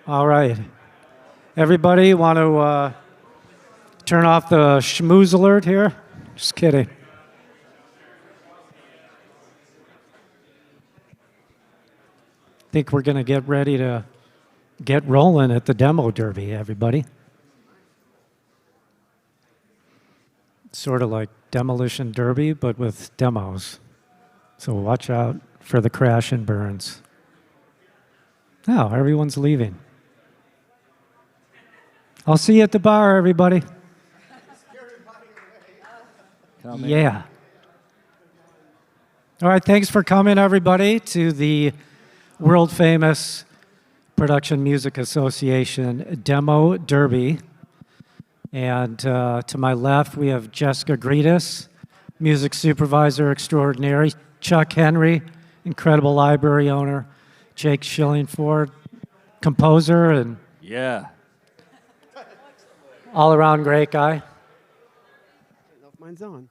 All right. Everybody want to turn off the schmooze alert here? Just kidding. I think we're going to get ready to get rolling at the demo derby, everybody. Sort of like demolition derby, but with demos. So watch out for the crash and burns. Now, everyone's leaving. I'll see you at the bar, everybody. Yeah. All right, thanks for coming, everybody, to the world-famous Production Music Association Demo Derby. And to my left, we have Jessica Gretus, music supervisor extraordinary, Chuck Henry, incredible library owner, Jake Schillingford, composer and all-around great guy. I don't know if mine's on.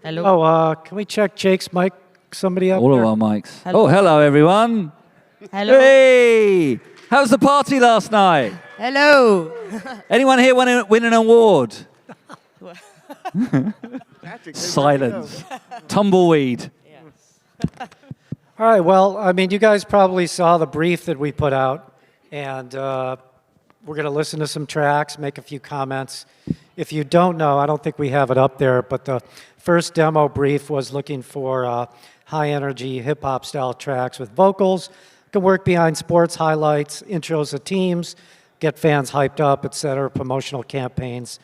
Hello. Oh, can we check Jake's mic? Somebody up All there? of our mics. Hello. Oh, hello, everyone. Hello. Hey! How was the party last night? Hello. Anyone here win an award? Patrick, Silence. Tumbleweed. All right, well, I mean, you guys probably saw the brief that we put out, and we're going to listen to some tracks, make a few comments. If you don't know, I don't think we have it up there, but the first demo brief was looking for high-energy hip-hop style tracks with vocals, can work behind sports highlights, intros of teams, get fans hyped up, etc., promotional campaigns,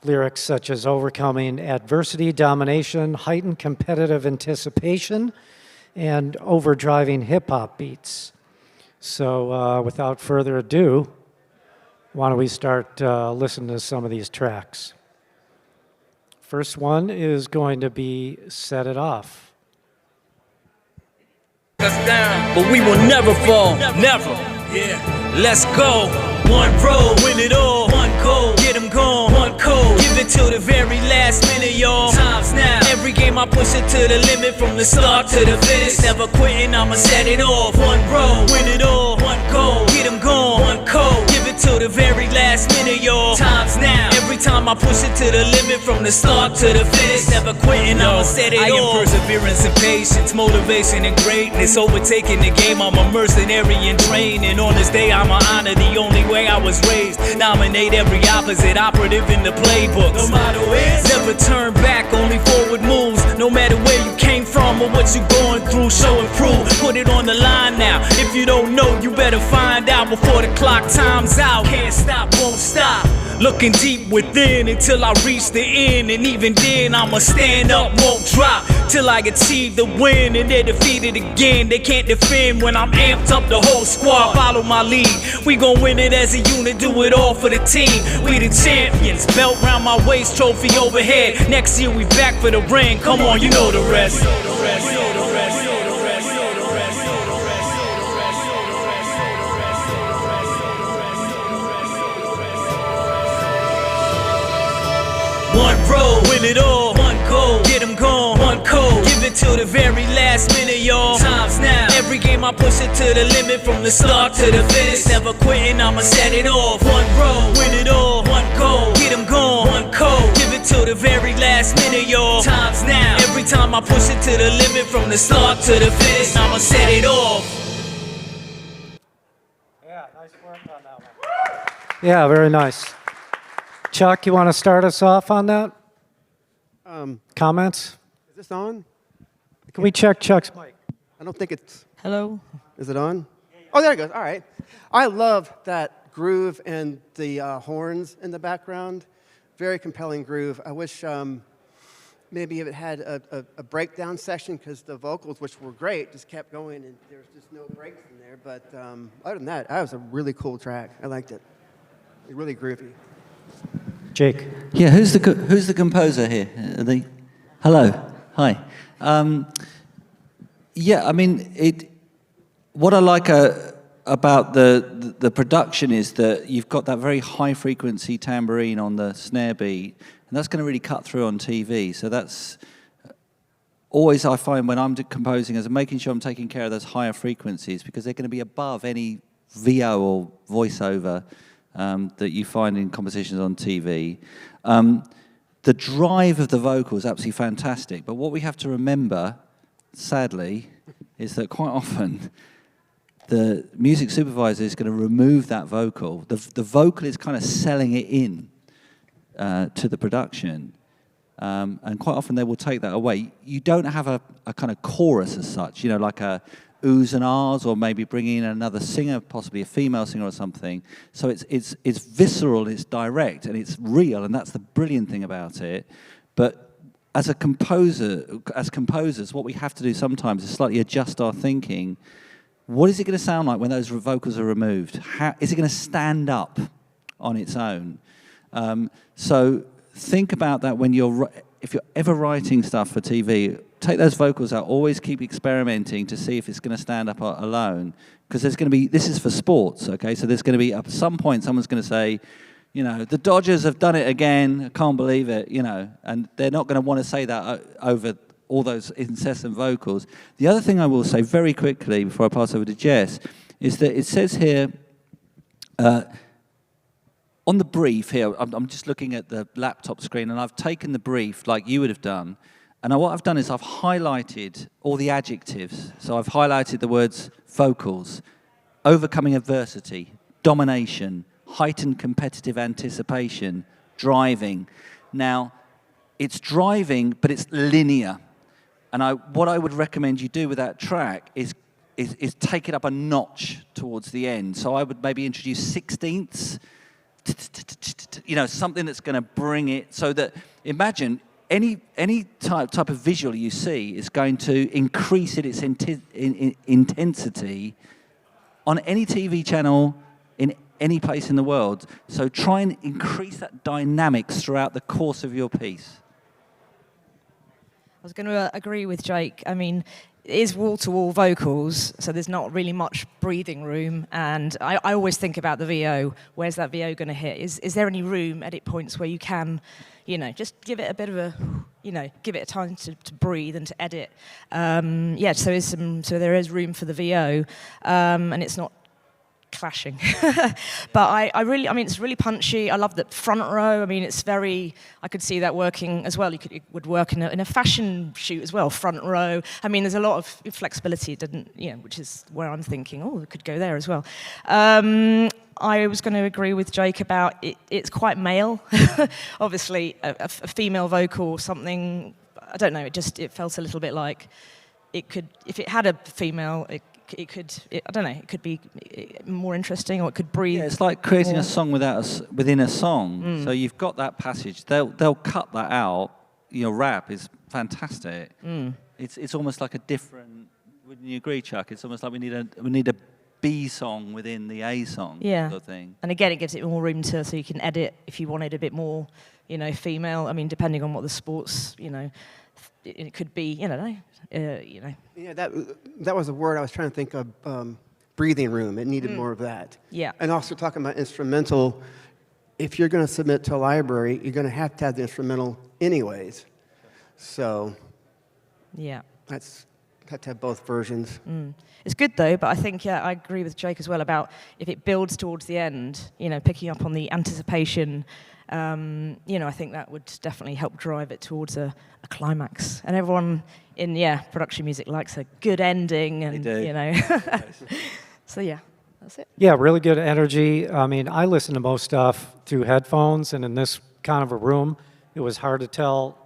lyrics such as overcoming adversity, domination, heightened competitive anticipation, and overdriving hip-hop beats. So without further ado, why don't we start listening to some of these tracks. First one is going to be Set It Off. But we will never fall, never. Yeah, let's go. One road, win it all. One goal, get them gone. One code, give it to the very last minute, y'all. Times now. Every game I push it to the limit, from the start to the finish. Never quitting, I'ma set it off. One road, win it all. One goal, get them gone. One code, give it to the very last minute, y'all. Times now. Every time I push it to the limit, from the start to the finish. Never quitting, I'ma set it off. I am perseverance and patience, motivation and greatness. Overtaking the game, I'm a mercenary in training. On this day, I'ma honor the only way I was raised. Nominate every opposite operative in the playbook. The motto is never turn back, only forward moves. No matter where you came from or what you're going through, show and prove. Put it on the line now. If you don't know, you better find out before the clock time's out. Can't stop, won't stop. Looking deep within until I reach the end. And even then I'ma stand up, won't drop till I achieve the win. And they're defeated again, they can't defend when I'm amped up. The whole squad follow my lead. We gon' win it as a unit, do it all for the team. We the champions, belt round my waist, trophy overhead. Next year we back for the ring, come on, you know the rest. One road, win it all. One goal, get them gone. One code, give it to the very last minute, y'all. Times now. Every game I push it to the limit, from the start to the finish. Never quitting, I'ma set it off. One road, win it all. One goal, get them gone. One code, give it to the very last minute, y'all. Times now. Every time I push it to the limit, from the start to the finish, I'ma set it off. Yeah, nice work on that one. Yeah, very nice. Chuck, you want to start us off on that? Comments? Is this on? Can we check Chuck's mic? I don't think it's... Hello. Is it on? Oh, there it goes. All right. I love that groove and the horns in the background. Very compelling groove. I wish maybe if it had a breakdown section, because the vocals, which were great, just kept going and there's just no breaks in there. But other than that was a really cool track. I liked it. Really groovy. Jake. Yeah, who's the composer here? Hello, hi. Yeah, I mean, what I like about the production is that you've got that very high frequency tambourine on the snare beat, and that's going to really cut through on TV. So that's always I find when I'm composing is making sure I'm taking care of those higher frequencies because they're going to be above any VO or voiceover that you find in compositions on TV. The drive of the vocal is absolutely fantastic, but what we have to remember, sadly, is that quite often the music supervisor is going to remove that vocal. The vocal is kind of selling it in to the production. And quite often they will take that away. You don't have a kind of chorus as such, you know, like a oohs and ahs, or maybe bringing in another singer, possibly a female singer or something. So it's visceral, it's direct, and it's real, and that's the brilliant thing about it. But as composers, what we have to do sometimes is slightly adjust our thinking. What is it going to sound like when those vocals are removed? How is it going to stand up on its own? So think about that if you're ever writing stuff for TV, take those vocals out, always keep experimenting to see if it's going to stand up alone. Because there's going to be, this is for sports, okay? So there's going to be, at some point, someone's going to say, you know, the Dodgers have done it again, I can't believe it, you know, and they're not going to want to say that over all those incessant vocals. The other thing I will say very quickly before I pass over to Jess is that it says here, on the brief here, I'm just looking at the laptop screen, and I've taken the brief like you would have done, and what I've done is I've highlighted all the adjectives. So I've highlighted the words vocals, overcoming adversity, domination, heightened competitive anticipation, driving. Now, it's driving, but it's linear. And what I would recommend you do with that track is take it up a notch towards the end. So I would maybe introduce sixteenths, you know, something that's going to bring it, so that, imagine any type of visual you see is going to increase its intensity on any TV channel in any place in the world. So try and increase that dynamics throughout the course of your piece. I was going to agree with Jake. I mean, it is wall-to-wall vocals, so there's not really much breathing room. And I always think about the VO. Where's that VO going to hit? Is there any room, edit points, where you can, you know, just give it a bit of a, you know, give it a time to breathe and to edit. Yeah, so there is room for the VO, and it's not clashing. But I mean, it's really punchy. I love the front row. I mean, it's very, I could see that working as well. It would work in a fashion shoot as well, front row. I mean, there's a lot of flexibility, which is where I'm thinking, oh, it could go there as well. I was going to agree with Jake about it's quite male. Obviously, a female vocal or something, I don't know, it felt a little bit like it could, if it had a female, it could be more interesting, or it could breathe. Yeah, it's like creating more. a song within a song. So you've got that passage. They'll cut that out. Your rap is fantastic. It's almost like a different. Wouldn't you agree, Chuck? It's almost like we need a B song within the A song. Yeah. Sort of thing. And again, it gives it more room so you can edit if you wanted a bit more, you know, female. I mean, depending on what the sports, you know, it could be, you know. Yeah, that was a word I was trying to think of. Breathing room. It needed more of that. Yeah. And also talking about instrumental. If you're going to submit to a library, you're going to have the instrumental anyways. So. Yeah. Have to have both versions. It's good though, but I think I agree with Jake as well about if it builds towards the end, you know, picking up on the anticipation. You know, I think that would definitely help drive it towards a climax. And everyone in production music likes a good ending, and They do. you know. So yeah, that's it. Yeah, really good energy. I mean, I listen to most stuff through headphones, and in this kind of a room, it was hard to tell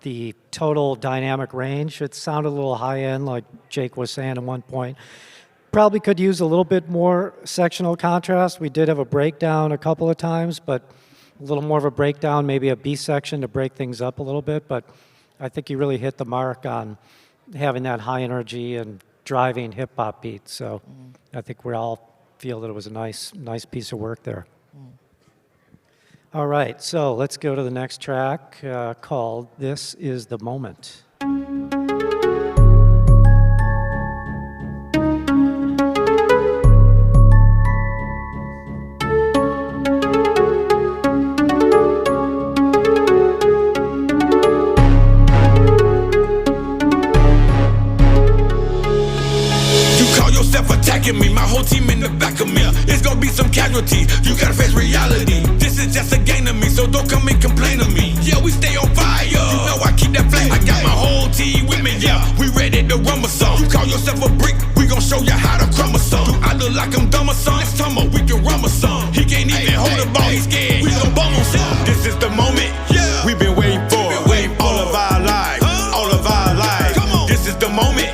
the total dynamic range. It sounded a little high end, like Jake was saying at one point. Probably could use a little bit more sectional contrast. We did have a breakdown a couple of times, but a little more of a breakdown, maybe a B section to break things up a little bit. But I think you really hit the mark on having that high energy and driving hip hop beat. So I think we all feel that it was a nice piece of work there. All right, so let's go to the next track called "This Is the Moment." be some casualties. You gotta face reality. This is just a game to me, so don't come and complain to me. Yeah, we stay on fire. You know I keep that flame. I got my whole team with me, yeah. We ready to rumble some. You call yourself a brick, we gon' show you how to crumble some. Do I look like I'm dumb or something? Let's talk about we can rumble some. He can't even hold the ball, he's scared. We gon' bum on some. This is the moment, yeah. We've been waiting for all of our lives, all of our lives. This is the moment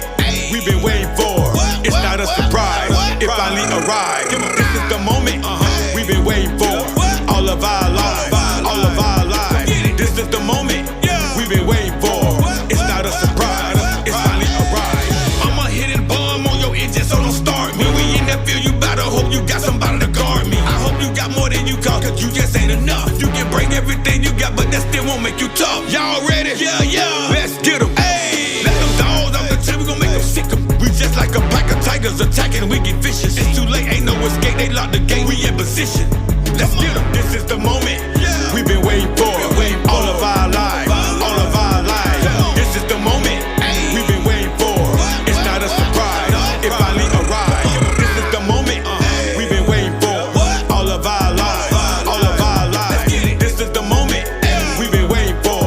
we've been waiting for. It's not a surprise, it finally arrived. This is the moment we've been waiting for. All of our lives, all of our lives. This is the moment we've been waiting for. It's not a surprise, it's finally arrived. I'm a hidden bomb on your engine, so don't start me. When we in that field, you better hope you got somebody to guard me. I hope you got more than you call, cause you just ain't enough. You can break everything you got, but that still won't make you tough. Y'all ready? Yeah, yeah. Let's get them. Hey, let them dogs off the tail, we gon' make them sick 'em. We just like a pack of tigers attacking, we get vicious. It's too late, ain't no escape, they lock the gate, we in position. Let's get them. This is the moment we've been waiting for. All of our lives, all of our lives. This is the moment we've been waiting for. It's not a surprise, it finally arrived. This is the moment we've been waiting for. All of our lives, all of our lives. This is the moment we've been waiting for.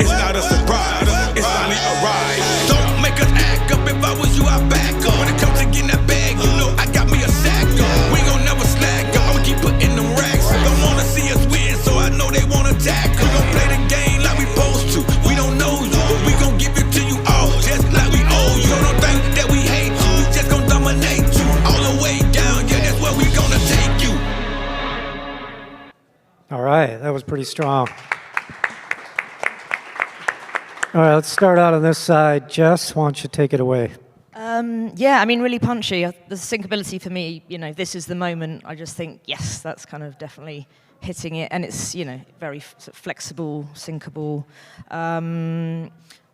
It's not a surprise, it's finally arrived. Don't make us act up. If I was you, I'd back up. When it comes to getting that bag, you know I got me a sack up. We gon' never slack up, I'ma keep putting them racks up. Don't wanna see us win, so I know they wanna attack. We gon' play the game like we supposed to. We don't know you, but we gon' give it to you all, just like we owe you. So don't think that we hate you, we just gon' dominate you. All the way down, yeah, that's where we gonna take you. All right, that was pretty strong. All right, let's start out on this side. Jess, why don't you take it away? Yeah, I mean, really punchy. The syncability for me, you know, this is the moment. I just think, yes, that's kind of definitely hitting it. And it's, you know, very sort of flexible, syncable. I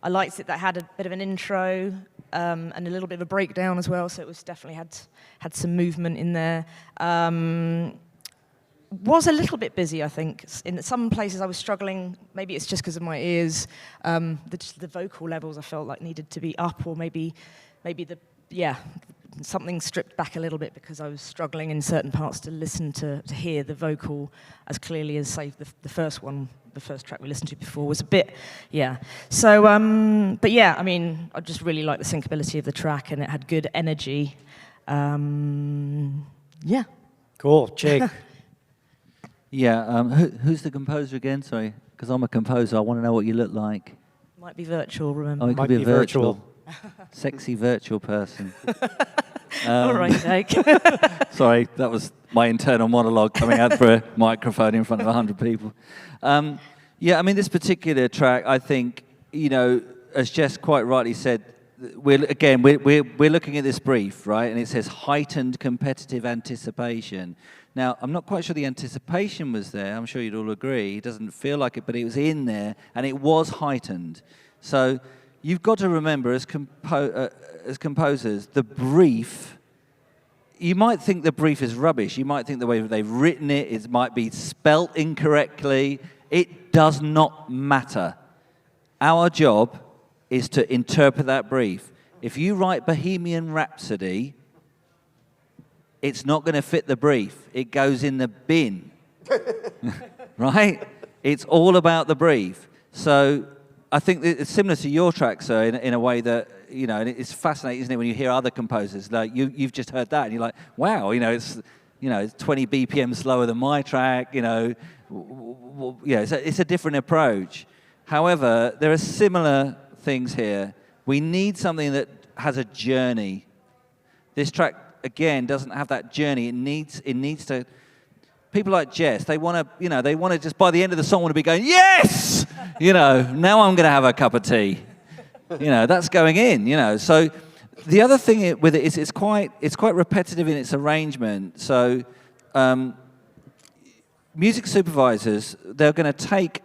liked it that had a bit of an intro and a little bit of a breakdown as well. So it was definitely had some movement in there. Was a little bit busy, I think. In some places I was struggling. Maybe it's just because of my ears. The vocal levels I felt like needed to be up, or maybe something stripped back a little bit because I was struggling in certain parts to listen to hear the vocal as clearly as, say, the first one, the first track we listened to before was a bit, yeah. So, but yeah, I mean, I just really liked the syncability of the track, and it had good energy. Yeah. Cool. Jake. Yeah, who's the composer again? Sorry, because I'm a composer. I want to know what you look like. Might be virtual, remember? Oh, it Might could be be a virtual. virtual. Sexy virtual person. All right, Jake. Sorry, that was my internal monologue coming out through a microphone in front of 100 people. Yeah, I mean, this particular track, I think, you know, as Jess quite rightly said, we're looking at this brief, right? And it says heightened competitive anticipation. Now, I'm not quite sure the anticipation was there. I'm sure you'd all agree. It doesn't feel like it, but it was in there, and it was heightened. So you've got to remember, as composers, the brief, you might think the brief is rubbish. You might think the way they've written it might be spelt incorrectly. It does not matter. Our job is to interpret that brief. If you write Bohemian Rhapsody, it's not going to fit the brief. It goes in the bin, right? It's all about the brief. So I think it's similar to your track, sir, in a way that, you know, and it's fascinating, isn't it, when you hear other composers, like you've just heard that, and you're like, wow, it's 20 BPM slower than my track, yeah, it's a different approach. However, there are similar things here. We need something that has a journey. This track, again, doesn't have that journey. It needs to. People like Jess, they want to just by the end of the song want to be going, yes, now I'm going to have a cup of tea. That's going in. So the other thing with it is it's quite repetitive in its arrangement. So music supervisors, they're going to take,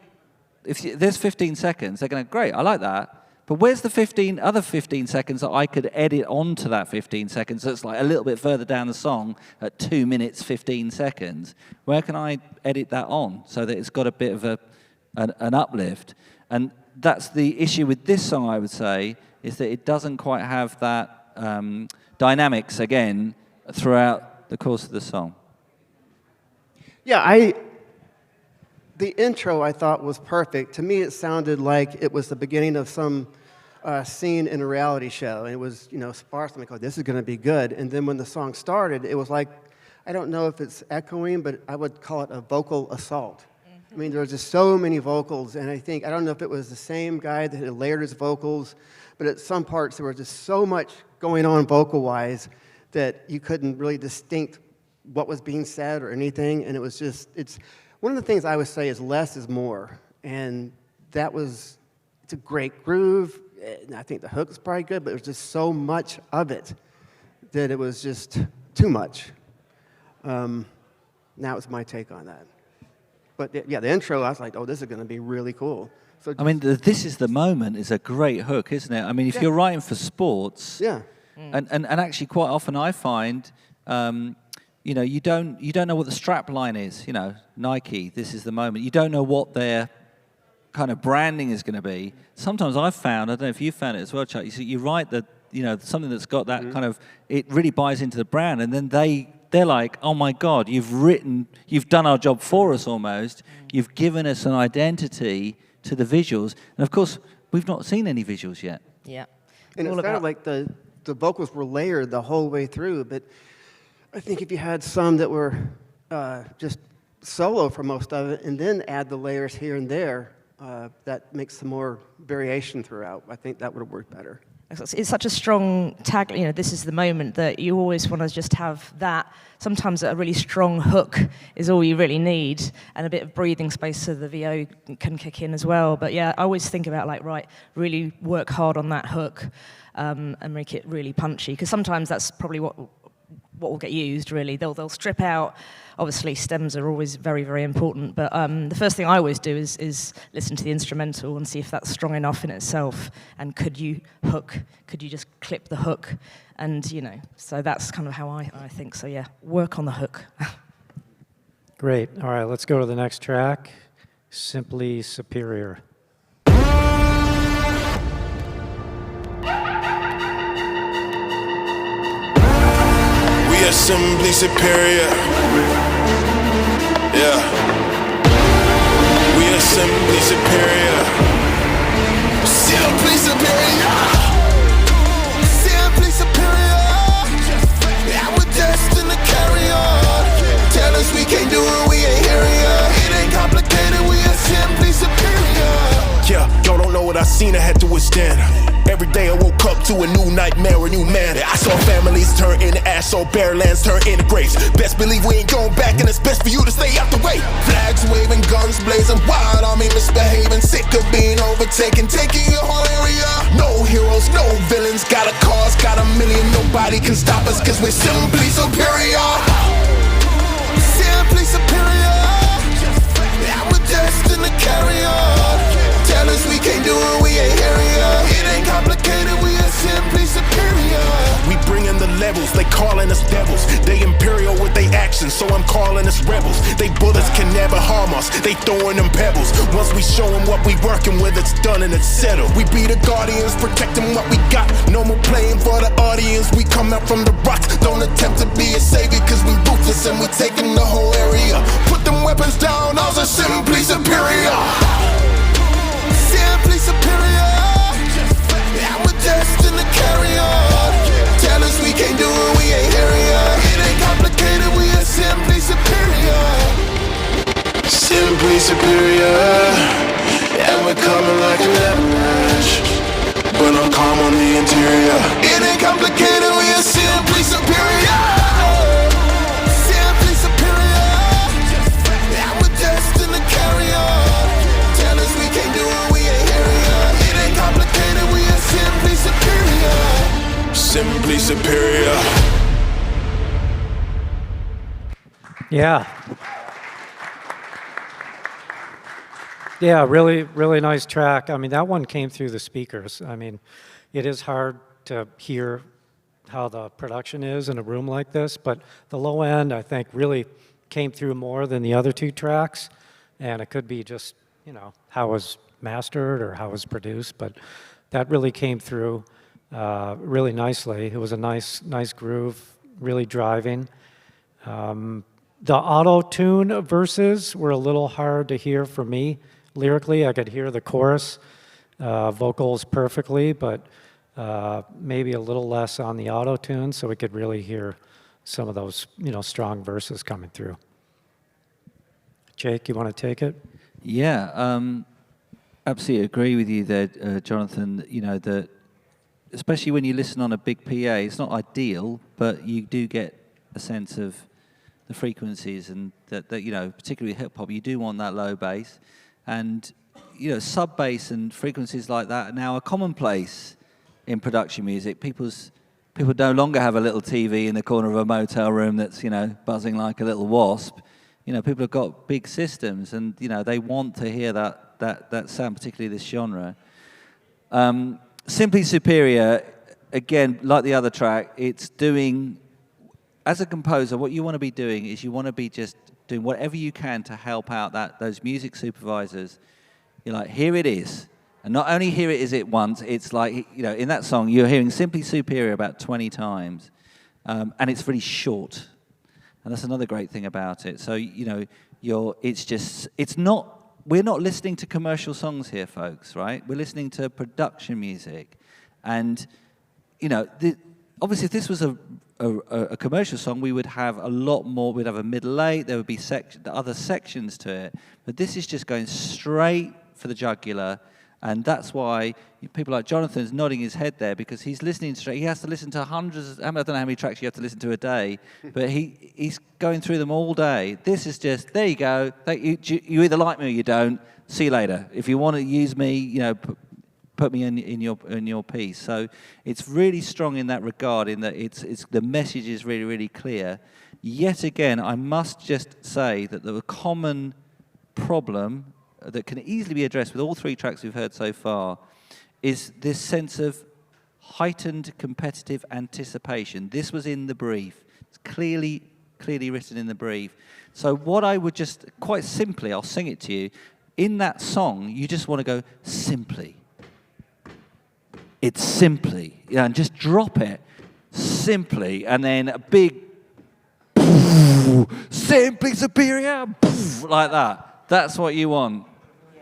if there's 15 seconds, they're going to, great, I like that. But where's the other 15 seconds that I could edit onto that 15 seconds that's like a little bit further down the song at 2 minutes, 15 seconds? Where can I edit that on so that it's got a bit of an uplift? And that's the issue with this song, I would say, is that it doesn't quite have that dynamics, again, throughout the course of the song. Yeah, the intro I thought was perfect. To me, it sounded like it was the beginning of some scene in a reality show. And it was, sparse. I'm like, oh, this is going to be good. And then when the song started, it was like, I don't know if it's echoing, but I would call it a vocal assault. I mean, there were just so many vocals, and I don't know if it was the same guy that had layered his vocals, but at some parts there was just so much going on vocal-wise that you couldn't really distinct what was being said or anything, and it's one of the things I would say is less is more, and it's a great groove, and I think the hook is probably good, but there was just so much of it that it was just too much. That was my take on that. But yeah, the intro, I was like, oh, this is going to be really cool. So I mean, This Is the Moment is a great hook, isn't it? I mean, if you're writing for sports, yeah. And actually quite often I find, you don't know what the strap line is. Nike, This Is the Moment. You don't know what their kind of branding is going to be. Sometimes I've found, I don't know if you found it as well, Chuck, you write that, something that's got that kind of, it really buys into the brand, and then they're like, oh my God, you've done our job for us almost. You've given us an identity to the visuals. And of course, we've not seen any visuals yet. Yeah. And it sounded like the vocals were layered the whole way through, but I think if you had some that were just solo for most of it and then add the layers here and there, that makes some more variation throughout. I think that would have worked better. It's such a strong tag, this is the moment, that you always want to just have that. Sometimes a really strong hook is all you really need, and a bit of breathing space so the VO can kick in as well. But yeah, I always think about really work hard on that hook and make it really punchy, because sometimes that's probably what will get used, really. They'll strip out, obviously stems are always very, very important, but the first thing I always do is listen to the instrumental and see if that's strong enough in itself, and could you just clip the hook, and so that's kind of how I think. So yeah, work on the hook. Great. All right, let's go to the next track, Simply Superior. We are simply superior. Yeah. We are simply superior. Simply superior. Simply superior. Yeah, we're destined to carry on. Tell us we can't do it, we ain't hearing ya. It ain't complicated, we are simply superior. Yeah, y'all don't know what I seen, I had to withstand. Every day I woke up to a new nightmare, a new man. I saw families turn into ash, saw bare lands turn into graves. Best believe we ain't going back, and it's best for you to stay out the way. Flags waving, guns blazing, wild army misbehaving, sick of being overtaken, taking your whole area. No heroes, no villains, got a cause, got a million. Nobody can stop us, cause we're simply superior. Simply superior. Yeah, we're destined to carry on. Tell us we can't do it, we ain't hearing ya. It ain't complicated, we are simply superior. We bring in the levels, they calling us devils. They imperial with their actions, so I'm calling us rebels. They bullets can never harm us, they throwing them pebbles. Once we show them what we working with, it's done and it's settled. We be the guardians, protecting what we got. No more playing for the audience, we come out from the rocks. Don't attempt to be a savior, cause we ruthless and we taking the whole area. Put them weapons down, ours are simply superior. Simply superior. Yeah, we're destined to carry on. Tell us we can't do it, we ain't hearing ya. It ain't complicated, we are simply superior. Simply superior. Yeah, we're coming like an avalanche, but I'm calm on the interior. It ain't complicated, we are simply superior. Simply superior. Yeah, we're destined to carry on. Tell us we can't do it, we ain't hearing ya. It ain't complicated, we are simply superior. Simply superior. Yeah. Yeah, really, really nice track. I mean, that one came through the speakers. I mean, it is hard to hear how the production is in a room like this, but the low end, I think, really came through more than the other two tracks, and it could be just, how it was mastered or how it was produced, but that really came through really nicely. It was a nice groove, really driving. The auto-tune verses were a little hard to hear for me. Lyrically, I could hear the chorus vocals perfectly, but maybe a little less on the auto-tune, so we could really hear some of those, strong verses coming through. Jake, you want to take it? Yeah, absolutely agree with you there, Jonathan. That especially when you listen on a big PA, it's not ideal, but you do get a sense of the frequencies, and that particularly hip hop, you do want that low bass, and sub bass and frequencies like that are now a commonplace in production music. People no longer have a little TV in the corner of a motel room that's buzzing like a little wasp. People have got big systems, and they want to hear that sound, particularly this genre. Simply Superior, again, like the other track, it's doing, as a composer, what you want to be doing is you want to be just doing whatever you can to help out those music supervisors. You're like, here it is. And not only here it is it once, it's like, in that song, you're hearing Simply Superior about 20 times. And it's really short. And that's another great thing about it. So, we're not listening to commercial songs here, folks, right? We're listening to production music. And, obviously if this was a commercial song, we would have a lot more. We'd have a middle eight, there would be other sections to it. But this is just going straight for the jugular. And that's why people like Jonathan's nodding his head there, because he's listening straight. He has to listen to hundreds. I don't know how many tracks you have to listen to a day, but he's going through them all day. This is just, there you go. You either like me or you don't. See you later. If you want to use me, put me in your piece. So it's really strong in that regard, in that it's the message is really, really clear. Yet again, I must just say that the common problem that can easily be addressed with all three tracks we've heard so far is this sense of heightened competitive anticipation. This was in the brief. It's clearly written in the brief. So what I would just, quite simply, I'll sing it to you, in that song, you just want to go, simply. It's simply. And just drop it, simply, and then a big, simply superior, like that. That's what you want.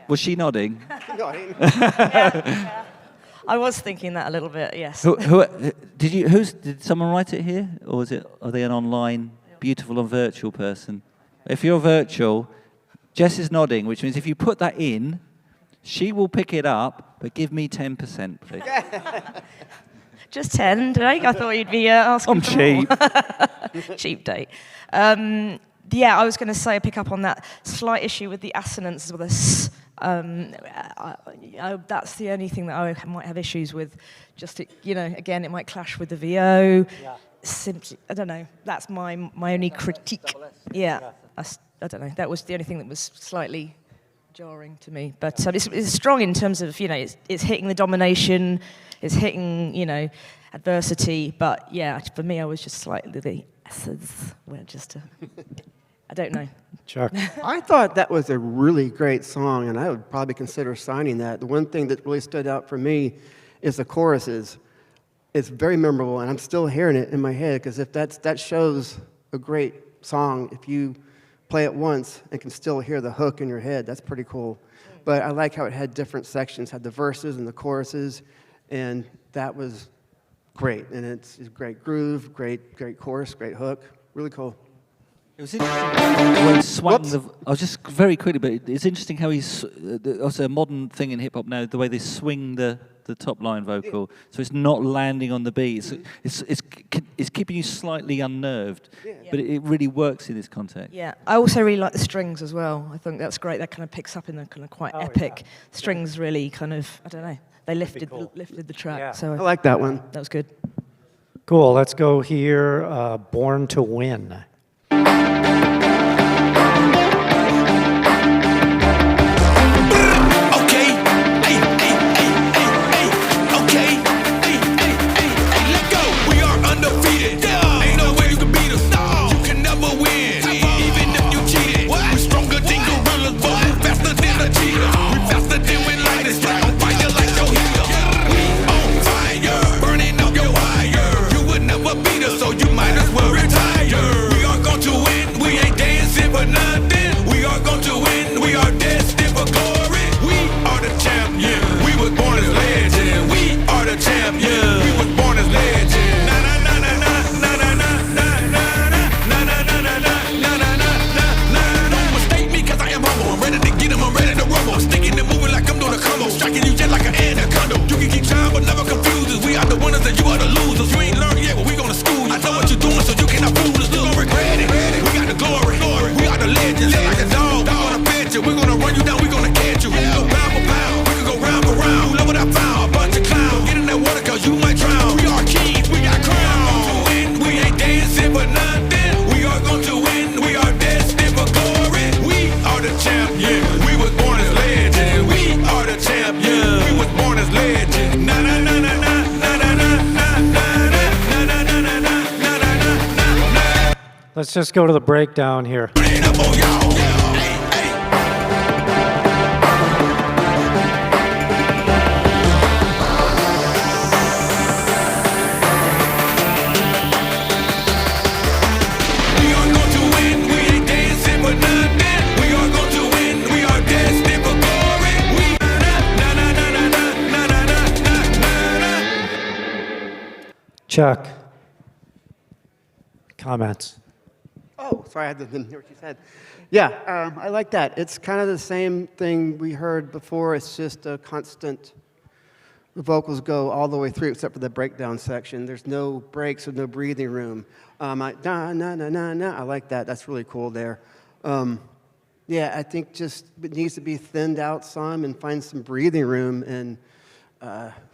Was she nodding? Nodding. Yeah. I was thinking that a little bit, yes. Did someone write it here, or are they an online, beautiful and virtual person? If you're virtual, Jess is nodding, which means if you put that in, she will pick it up, but give me 10%, please. Just 10, Drake? I thought you'd be asking I'm for cheap. more. Cheap date. Yeah, I was going to say, pick up on that slight issue with the assonance with a that's the only thing that I might have issues with. Just, again, it might clash with the VO. Yeah. Simply, I don't know. That's my only critique. Yeah, I don't know. That was the only thing that was slightly jarring to me. But it's strong in terms of, it's hitting the domination, it's hitting, adversity. But yeah, for me, I was just slightly the essence. I don't know. Chuck. I thought that was a really great song, and I would probably consider signing that. The one thing that really stood out for me is the choruses. It's very memorable, and I'm still hearing it in my head, because if that shows a great song, if you play it once and can still hear the hook in your head, that's pretty cool. But I like how it had different sections, had the verses and the choruses, and that was great. And it's great groove, great chorus, great hook, really cool. It was interesting the way he swung I was just very quickly, but it's interesting how he's also a modern thing in hip hop now. The way they swing the top line vocal, so it's not landing on the beat. It's keeping you slightly unnerved, but it really works in this context. Yeah, I also really like the strings as well. I think that's great. That kind of picks up in the kind of quite epic strings. Really, kind of, I don't know. They lifted the track. Yeah. So I like that one. That was good. Cool. Let's go here. Born to Win. So you might as well retire. We are Let's just go to the breakdown here. Chuck, comments? Oh, sorry, I didn't hear what you said. Yeah, I like that. It's kind of the same thing we heard before. It's just a constant. The vocals go all the way through except for the breakdown section. There's no breaks or no breathing room. Na na na na na. I like that. That's really cool there. Yeah, I think just it needs to be thinned out some and find some breathing room and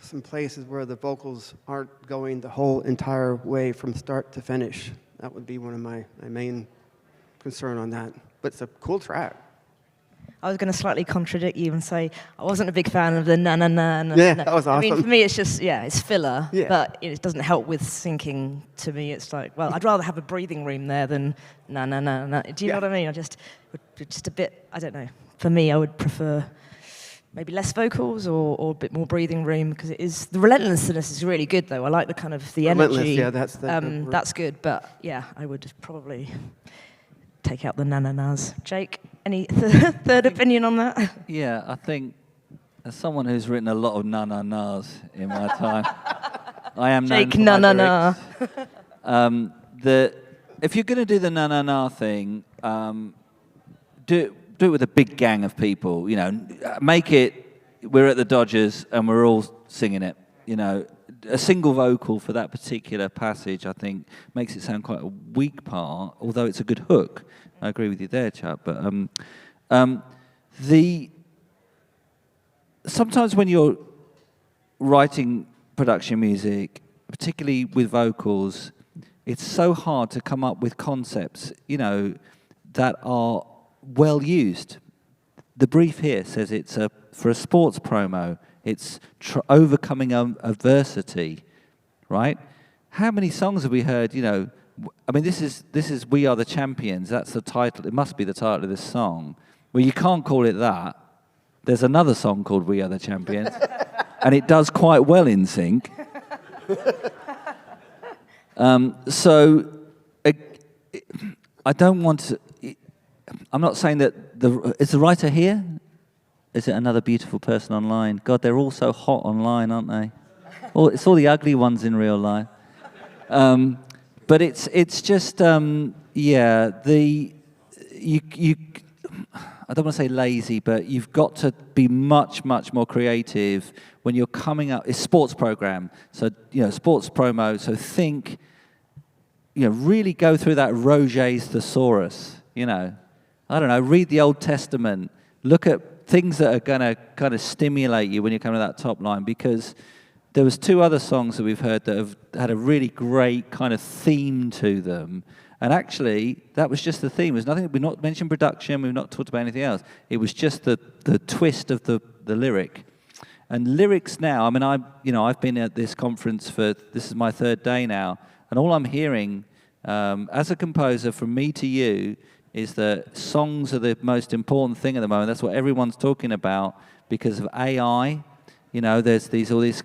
some places where the vocals aren't going the whole entire way from start to finish. That would be one of my main concern on that. But it's a cool track. I was going to slightly contradict you and say I wasn't a big fan of the na-na-na. Yeah, that was awesome. I mean, for me, it's just, it's filler, Yeah. but it doesn't help with syncing to me. It's like, well, I'd rather have a breathing room there than na-na-na. Do you know what I mean? I just a bit, I don't know. For me, I would prefer maybe less vocals or a bit more breathing room because it is, the relentlessness is really good though. I like the kind of the Relentless, energy. yeah, that's that's good, but yeah, I would probably take out the na-na-nas. Jake, any third opinion on that? Yeah, I think as someone who's written a lot of na-na-nas in my time, I am known Jake, for my na-na-na. lyrics. If you're going to do the na-na-na thing, do it with a big gang of people. You know, make it. We're at the Dodgers and we're all singing it. You know, a single vocal for that particular passage, I think, makes it sound quite a weak part. Although it's a good hook. I agree with you there, Chuck. But sometimes when you're writing production music, particularly with vocals, it's so hard to come up with concepts, you know, that are well used. The brief here says it's for a sports promo. It's overcoming adversity, right? How many songs have we heard? You know, I mean, this is "We Are the Champions." That's the title. It must be the title of this song. Well, you can't call it that. There's another song called "We Are the Champions," and it does quite well in sync. So, I don't want to. I'm not saying that is the writer here? Is it another beautiful person online? God, they're all so hot online, aren't they? It's all the ugly ones in real life. But it's just I don't want to say lazy, but you've got to be much more creative when you're coming up. It's sports program, so you know sports promo. So think, you know, really go through that Roget's thesaurus. You know, I don't know. Read the Old Testament. Look at things that are going to kind of stimulate you when you come to that top line, because there was two other songs that we've heard that have had a really great kind of theme to them. And actually, that was just the theme. There's nothing. We've not mentioned production. We've not talked about anything else. It was just the twist of the lyric. And lyrics now. I mean, I've been at this conference this is my third day now, and all I'm hearing as a composer from me to you is that songs are the most important thing at the moment. That's what everyone's talking about because of AI. You know, there's all these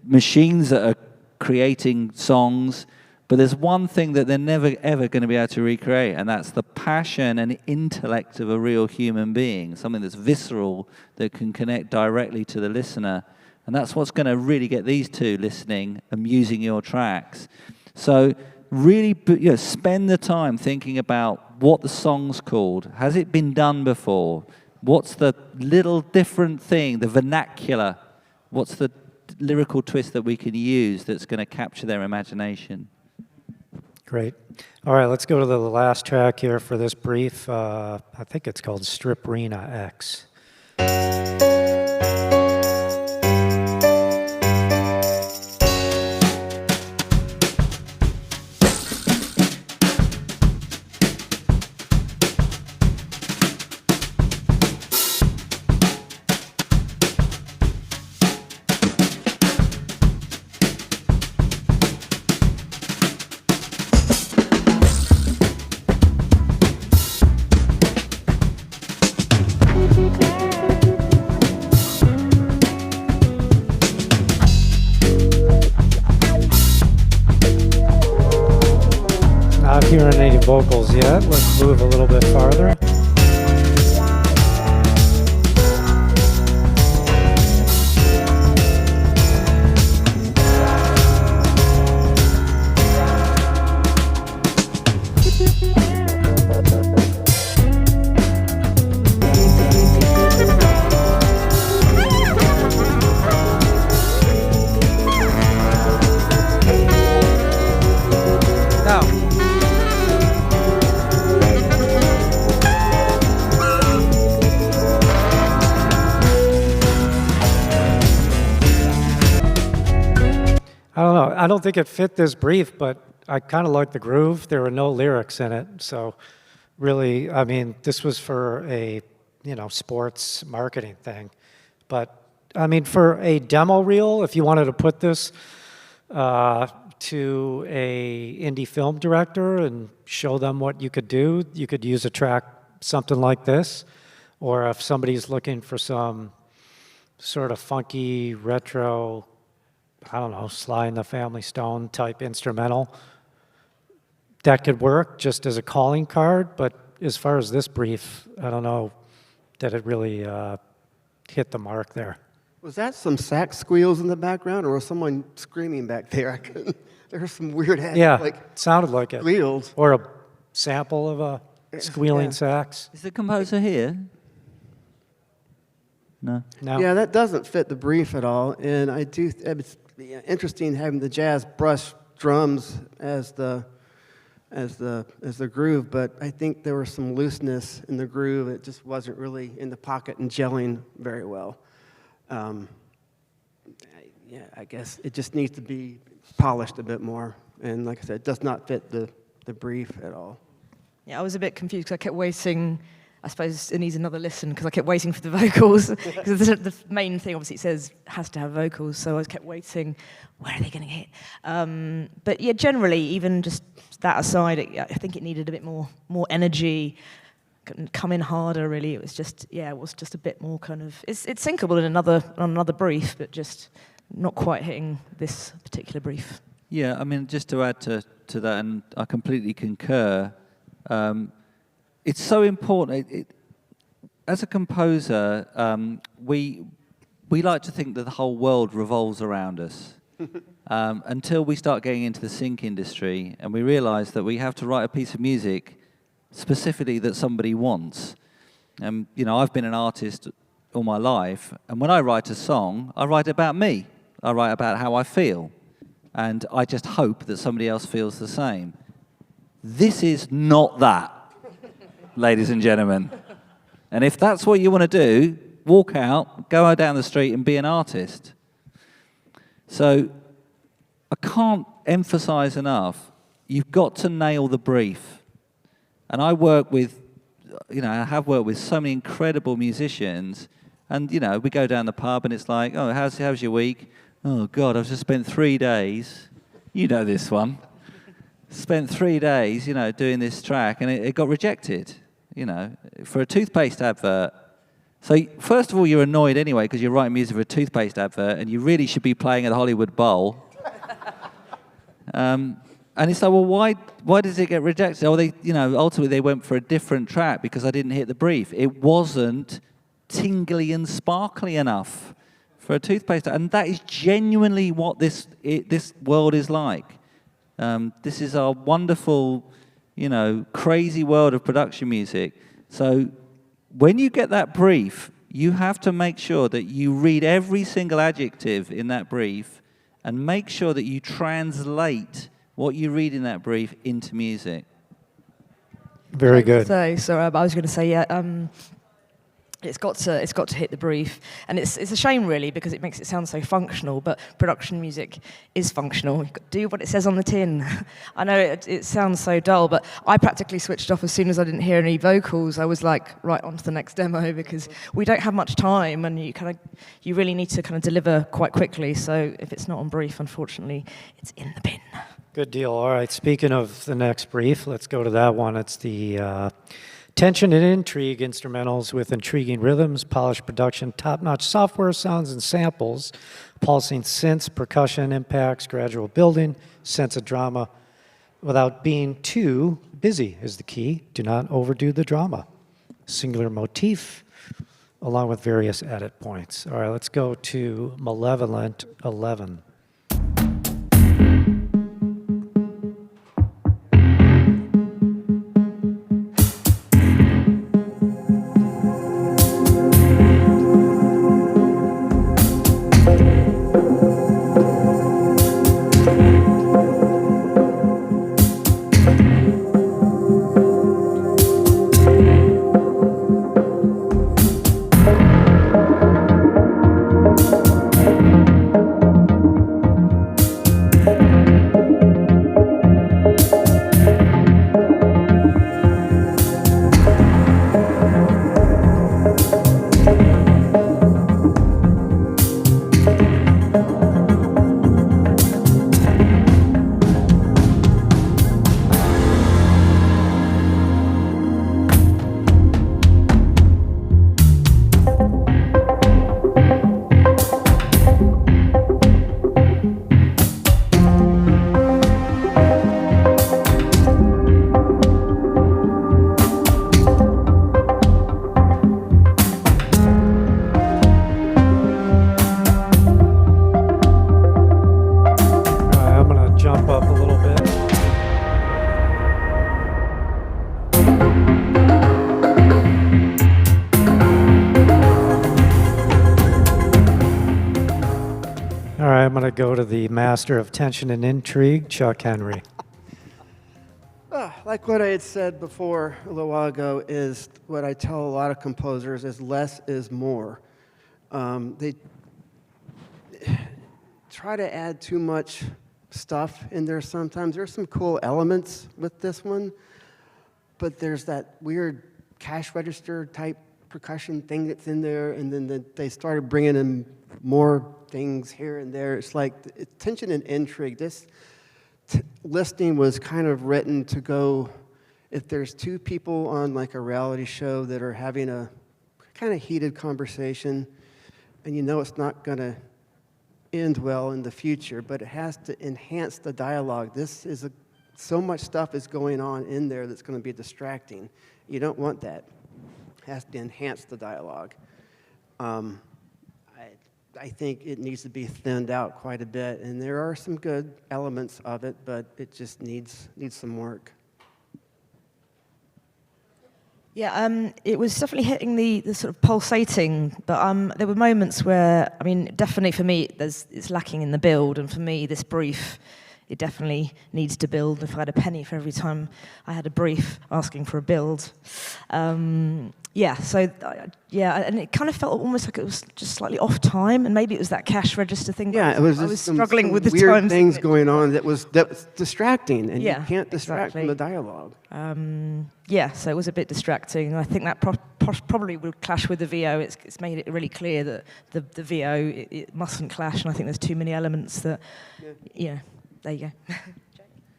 machines that are creating songs, but there's one thing that they're never ever going to be able to recreate, and that's the passion and intellect of a real human being, something that's visceral, that can connect directly to the listener. And that's what's going to really get these two listening and using your tracks. So really, spend the time thinking about what the song's called. Has it been done before? What's the little different thing, the vernacular? What's the lyrical twist that we can use that's going to capture their imagination? Great. All right, let's go to the last track here for this brief. I think it's called Striprina X. lead vocals yet. Let's move a little bit farther. I don't know. I don't think it fit this brief, but I kind of like the groove. There were no lyrics in it, so really, I mean, this was for a, sports marketing thing. But I mean, for a demo reel, if you wanted to put this to a indie film director and show them what you could do, you could use a track something like this. Or if somebody's looking for some sort of funky retro, I don't know, Sly and the Family Stone type instrumental, that could work just as a calling card. But as far as this brief, I don't know that it really hit the mark there. Was that some sax squeals in the background, or was someone screaming back there? I couldn't. There was some weird, Sounded like it. Squeals. Or a sample of a squealing sax. Is the composer here? No. No. Yeah, that doesn't fit the brief at all. And it's interesting having the jazz brush drums as the groove, but I think there was some looseness in the groove. It just wasn't really in the pocket and gelling very well. I guess it just needs to be polished a bit more. And like I said, it does not fit the brief at all. Yeah, I was a bit confused because I kept waiting. I suppose it needs another listen because I kept waiting for the vocals. Because the main thing, obviously, it says has to have vocals, so I kept waiting. Where are they going to hit? But yeah, generally, even just that aside, I think it needed a bit more energy, come in harder. Really, it was just a bit more kind of. It's syncable in another brief, but just not quite hitting this particular brief. Yeah, I mean, just to add to that, and I completely concur. It's so important. As a composer, we like to think that the whole world revolves around us until we start getting into the sync industry and we realize that we have to write a piece of music specifically that somebody wants. I've been an artist all my life, and when I write a song, I write about me. I write about how I feel, and I just hope that somebody else feels the same. This is not that. Ladies and gentlemen. And if that's what you want to do, walk out, go out down the street and be an artist. So I can't emphasize enough, you've got to nail the brief. And I work with, I have worked with so many incredible musicians, and, we go down the pub and it's like, oh, how's your week? Oh, God, I've just spent 3 days. You know this one. Spent 3 days, doing this track, and it got rejected, for a toothpaste advert. So first of all, you're annoyed anyway because you're writing music for a toothpaste advert, and you really should be playing at the Hollywood Bowl. And it's like, well, why does it get rejected? Oh, ultimately they went for a different track because I didn't hit the brief. It wasn't tingly and sparkly enough for a toothpaste, and that is genuinely what this world is like. This is our wonderful, crazy world of production music. So when you get that brief, you have to make sure that you read every single adjective in that brief and make sure that you translate what you read in that brief into music. Very good. I was going to say, it's got to hit the brief, and it's a shame really because it makes it sound so functional. But production music is functional. You've got to do what it says on the tin. I know it sounds so dull, but I practically switched off as soon as I didn't hear any vocals. I was like, right on to the next demo because we don't have much time, and you really need to kind of deliver quite quickly. So if it's not on brief, unfortunately, it's in the bin. Good deal. All right. Speaking of the next brief, let's go to that one. It's the tension and intrigue instrumentals with intriguing rhythms, polished production, top-notch software sounds and samples, pulsing synths, percussion, impacts, gradual building, sense of drama, without being too busy is the key. Do not overdo the drama. Singular motif, along with various edit points. All right, let's go to Malevolent 11. I'm going to go to the master of tension and intrigue, Chuck Henry. Like what I had said before a little while ago, is what I tell a lot of composers is less is more. They try to add too much stuff in there sometimes. There's some cool elements with this one, but there's that weird cash register type percussion thing that's in there, and then they started bringing in more things here and there. It's like tension and intrigue. This listing was kind of written to go, if there's two people on like a reality show that are having a kind of heated conversation, and you know it's not going to end well in the future, but it has to enhance the dialogue. This is so much stuff is going on in there that's going to be distracting. You don't want that. It has to enhance the dialogue. I think it needs to be thinned out quite a bit, and there are some good elements of it, but it just needs some work. Yeah, it was definitely hitting the sort of pulsating, but there were moments where, I mean, definitely for me, it's lacking in the build, and for me, this brief, it definitely needs to build. If I had a penny for every time I had a brief asking for a build. Yeah, so, and it kind of felt almost like it was just slightly off time, and maybe it was that cash register thing. Yeah, it was I just was some struggling with the weird times. things going on that was distracting, and Yeah, you can't distract exactly. from the dialogue. Yeah, so it was a bit distracting. I think that probably would clash with the VO. It's made it really clear that the VO, it mustn't clash, and I think there's too many elements that, yeah, there you go.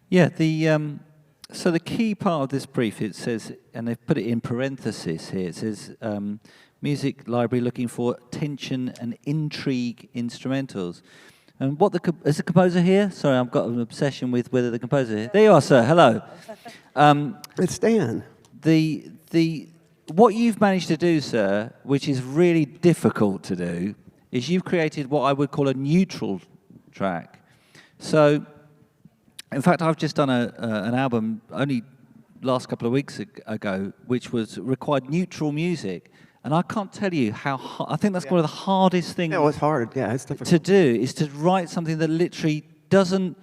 Yeah, so the key part of this brief, it says, and they've put it in parentheses here, it says, music library looking for tension and intrigue instrumentals. And is the composer here? Sorry, I've got an obsession with whether the composer here. There you are, sir. Hello. It's Dan. What you've managed to do, sir, which is really difficult to do, is you've created what I would call a neutral track. So, in fact, I've just done an album only last couple of weeks ago, which required neutral music. And I can't tell you how I think that's one of the hardest things Yeah, it's hard. Yeah, it's difficult. to do, is to write something that literally doesn't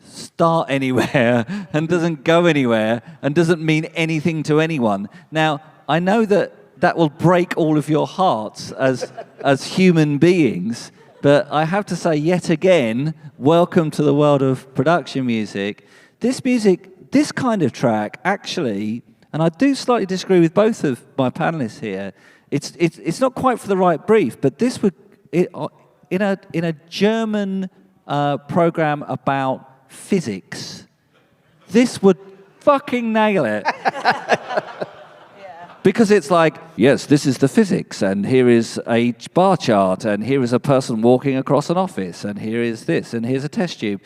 start anywhere and doesn't go anywhere and doesn't mean anything to anyone. Now, I know that will break all of your hearts as human beings, but I have to say yet again, welcome to the world of production music. This kind of track, actually, and I do slightly disagree with both of my panelists here, it's not quite for the right brief, but this would, in a German program about physics, this would fucking nail it. Because it's like, yes, this is the physics, and here is a bar chart, and here is a person walking across an office, and here is this, and here's a test tube.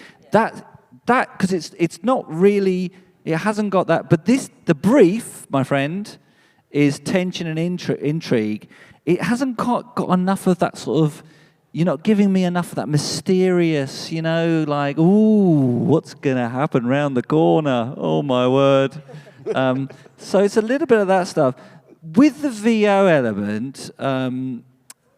that, because it's not really, it hasn't got that. But the brief, my friend, is tension and intrigue. It hasn't got enough of that sort of, you're not giving me enough of that mysterious, like, ooh, what's going to happen round the corner? Oh, my word. So it's a little bit of that stuff. With the VO element,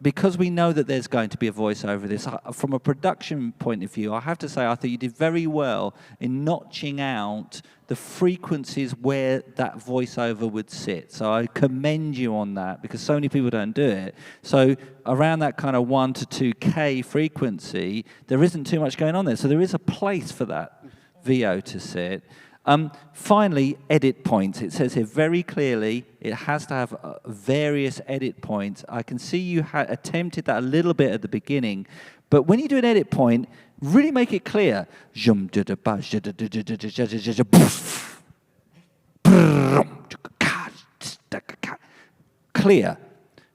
because we know that there's going to be a voice over this, from a production point of view, I have to say I think you did very well in notching out the frequencies where that voiceover would sit. So I commend you on that, because so many people don't do it. So around that kind of 1 to 2K frequency, there isn't too much going on there. So there is a place for that VO to sit. Finally, edit points. It says here very clearly it has to have various edit points. I can see you attempted that a little bit at the beginning, but when you do an edit point, really make it clear. Clear.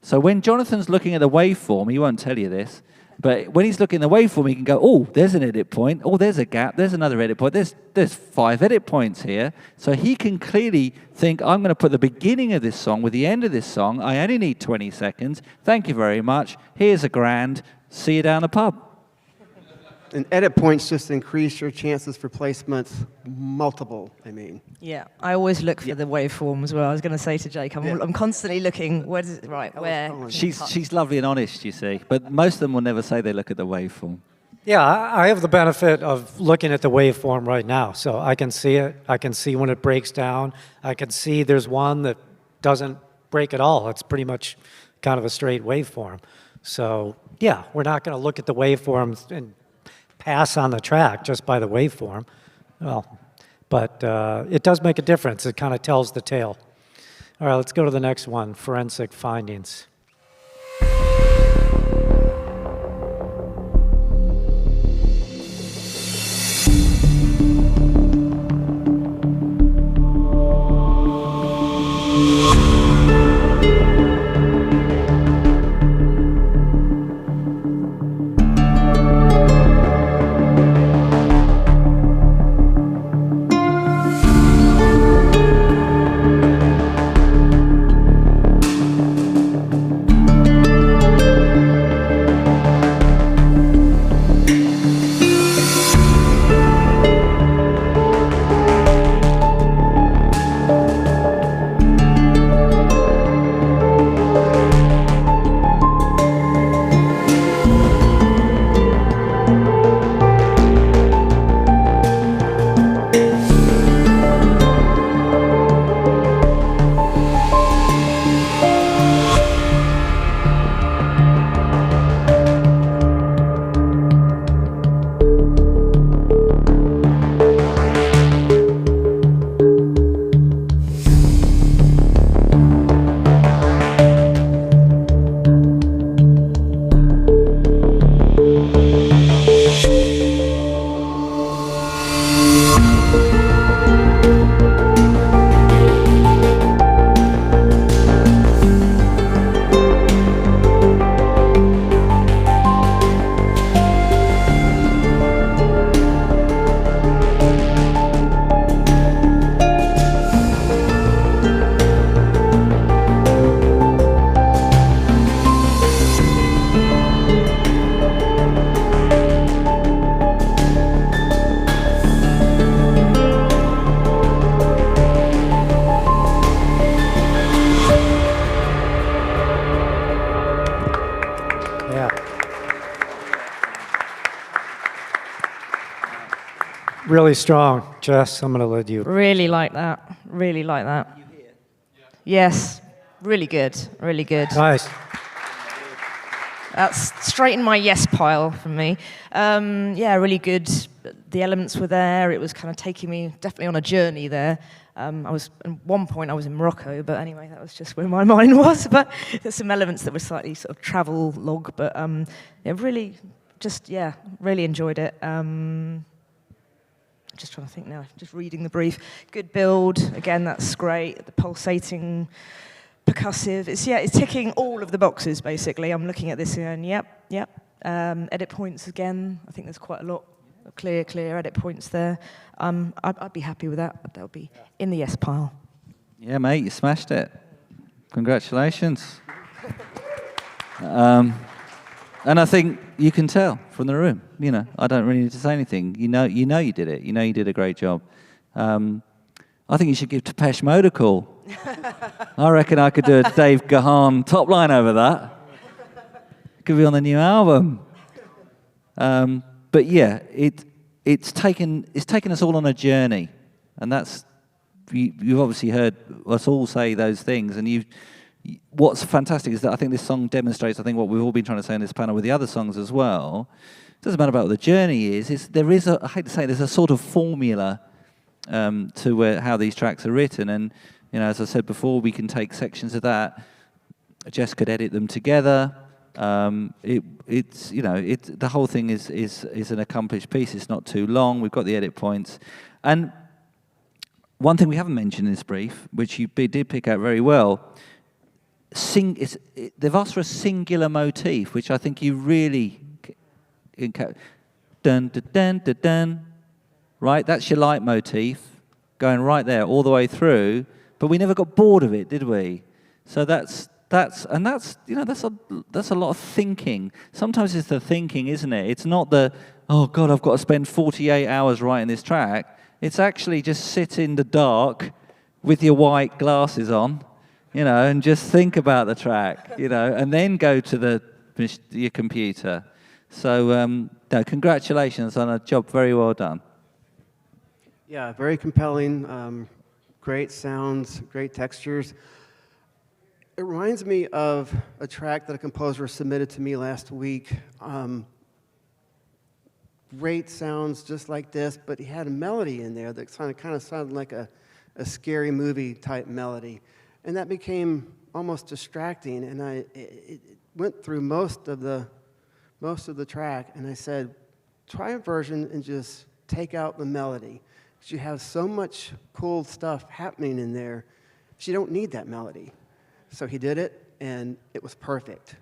So when Jonathan's looking at the waveform, he won't tell you this, but when he's looking at the waveform, he can go, oh, there's an edit point. Oh, there's a gap. There's another edit point. There's 5 edit points here. So he can clearly think, I'm going to put the beginning of this song with the end of this song. I only need 20 seconds. Thank you very much. Here's a grand. See you down the pub. And edit points just increase your chances for placements multiple, Yeah, I always look for the waveform as well. I was going to say to Jake, I'm constantly looking, where She's lovely and honest, you see. But most of them will never say they look at the waveform. Yeah, I have the benefit of looking at the waveform right now, so I can see it. I can see when it breaks down. I can see there's one that doesn't break at all. It's pretty much kind of a straight waveform. So yeah, we're not going to look at the waveforms and pass on the track just by the waveform. Well, but it does make a difference. It kind of tells the tale. All right, let's go to the next one, forensic findings. Really strong, Jess. I'm going to let you. Really like that. Really like that. Yes. Really good. Really good. Nice. That's straight in my yes pile from me. Yeah, really good. The elements were there. It was kind of taking me definitely on a journey there. At one point I was in Morocco, but anyway, that was just where my mind was. But there's some elements that were slightly sort of travel log, but yeah, really, really enjoyed it. Just trying to think now, just reading the brief. Good build, again, that's great. The pulsating, percussive. It's ticking all of the boxes, basically. I'm looking at this and yep. Edit points again. I think there's quite a lot clear edit points there. I'd be happy with that. That'll be in the yes pile. Yeah, mate, you smashed it. Congratulations. And I think you can tell from the room. You know, I don't really need to say anything. You know you did it. You know you did a great job. I think you should give Depeche Mode a call. I reckon I could do a Dave Gahan top line over that. Could be on the new album. But yeah, it's taken us all on a journey, and that's you've obviously heard us all say those things, and what's fantastic is that I think this song demonstrates, I think, what we've all been trying to say on this panel with the other songs as well. It doesn't matter about what the journey is there is I hate to say, there's a sort of formula to how these tracks are written, and you know, as I said before, we can take sections of that. Jess could edit them together. It's you know, the whole thing is an accomplished piece. It's not too long. We've got the edit points, and one thing we haven't mentioned in this brief, which you did pick out very well, they've asked for a singular motif, which I think you really dun dun dun dun dun. Right, that's your leitmotif, going right there all the way through. But we never got bored of it, did we? So that's a lot of thinking. Sometimes it's the thinking, isn't it? It's not the, oh God, I've got to spend 48 hours writing this track. It's actually just sit in the dark with your white glasses on, you know, and just think about the track, you know, and then go to your computer. So, no, congratulations on a job very well done. Yeah, very compelling, great sounds, great textures. It reminds me of a track that a composer submitted to me last week. Great sounds just like this, but he had a melody in there that kind of sounded like a scary movie type melody. And that became almost distracting, and it went through most of the track, and I said, try a version and just take out the melody. Because you have so much cool stuff happening in there, you don't need that melody. So he did it, and it was perfect.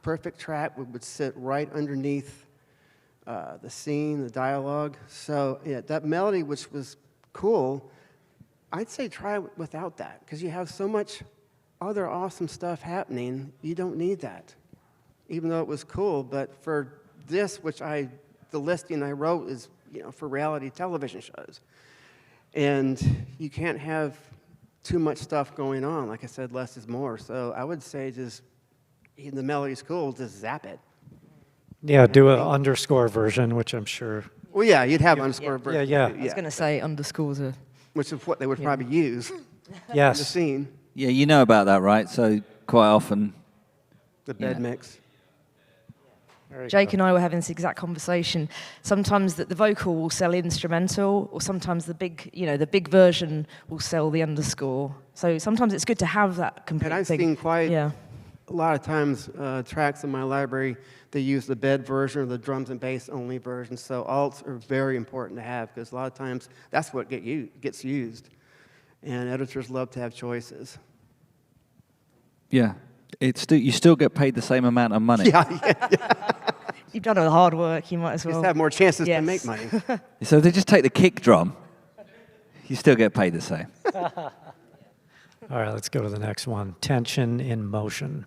Perfect track would sit right underneath the scene, the dialogue. So yeah, that melody, which was cool, I'd say try it without that, because you have so much other awesome stuff happening, you don't need that. Even though it was cool, but for this, the listing I wrote is, you know, for reality television shows. And you can't have too much stuff going on. Like I said, less is more. So I would say just, even the melody's cool, just zap it. Yeah, do an underscore version, which I'm sure. Well, yeah, you'd have underscore version. Yeah. I was going to say underscores are... Which is what they would probably use in the Yes. scene. Yeah, you know about that, right? So quite often... The bed mix. Jake and I were having this exact conversation. Sometimes the vocal will sell instrumental, or sometimes the big version will sell the underscore. So sometimes it's good to have that complete And I've thing. seen quite a lot of times tracks in my library, they use the bed version or the drums and bass only version. So alts are very important to have, because a lot of times that's what gets used. And editors love to have choices. Yeah. You still get paid the same amount of money. Yeah. You've done all the hard work, you might as You well. just have more chances Yes. to make money. So they just take the kick drum. You still get paid the same. All right, let's go to the next one. Tension in motion.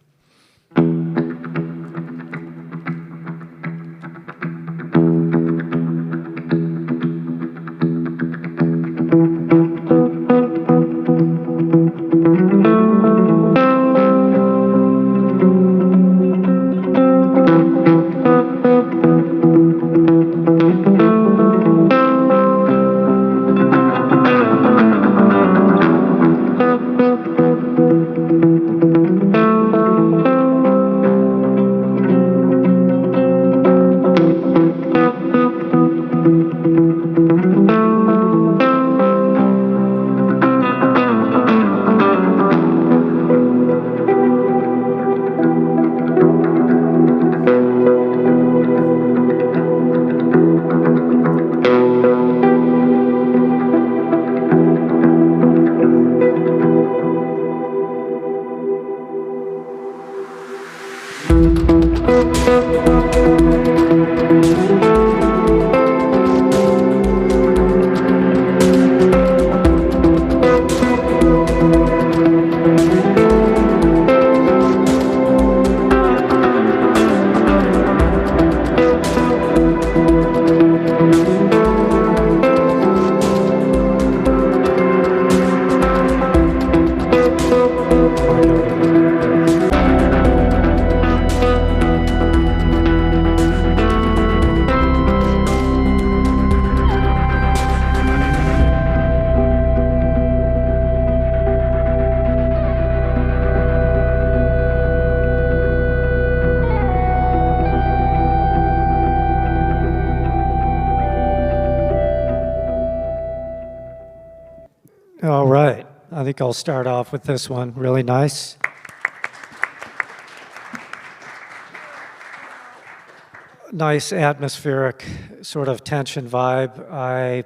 All right. I think I'll start off with this one. Really nice. Nice atmospheric sort of tension vibe. I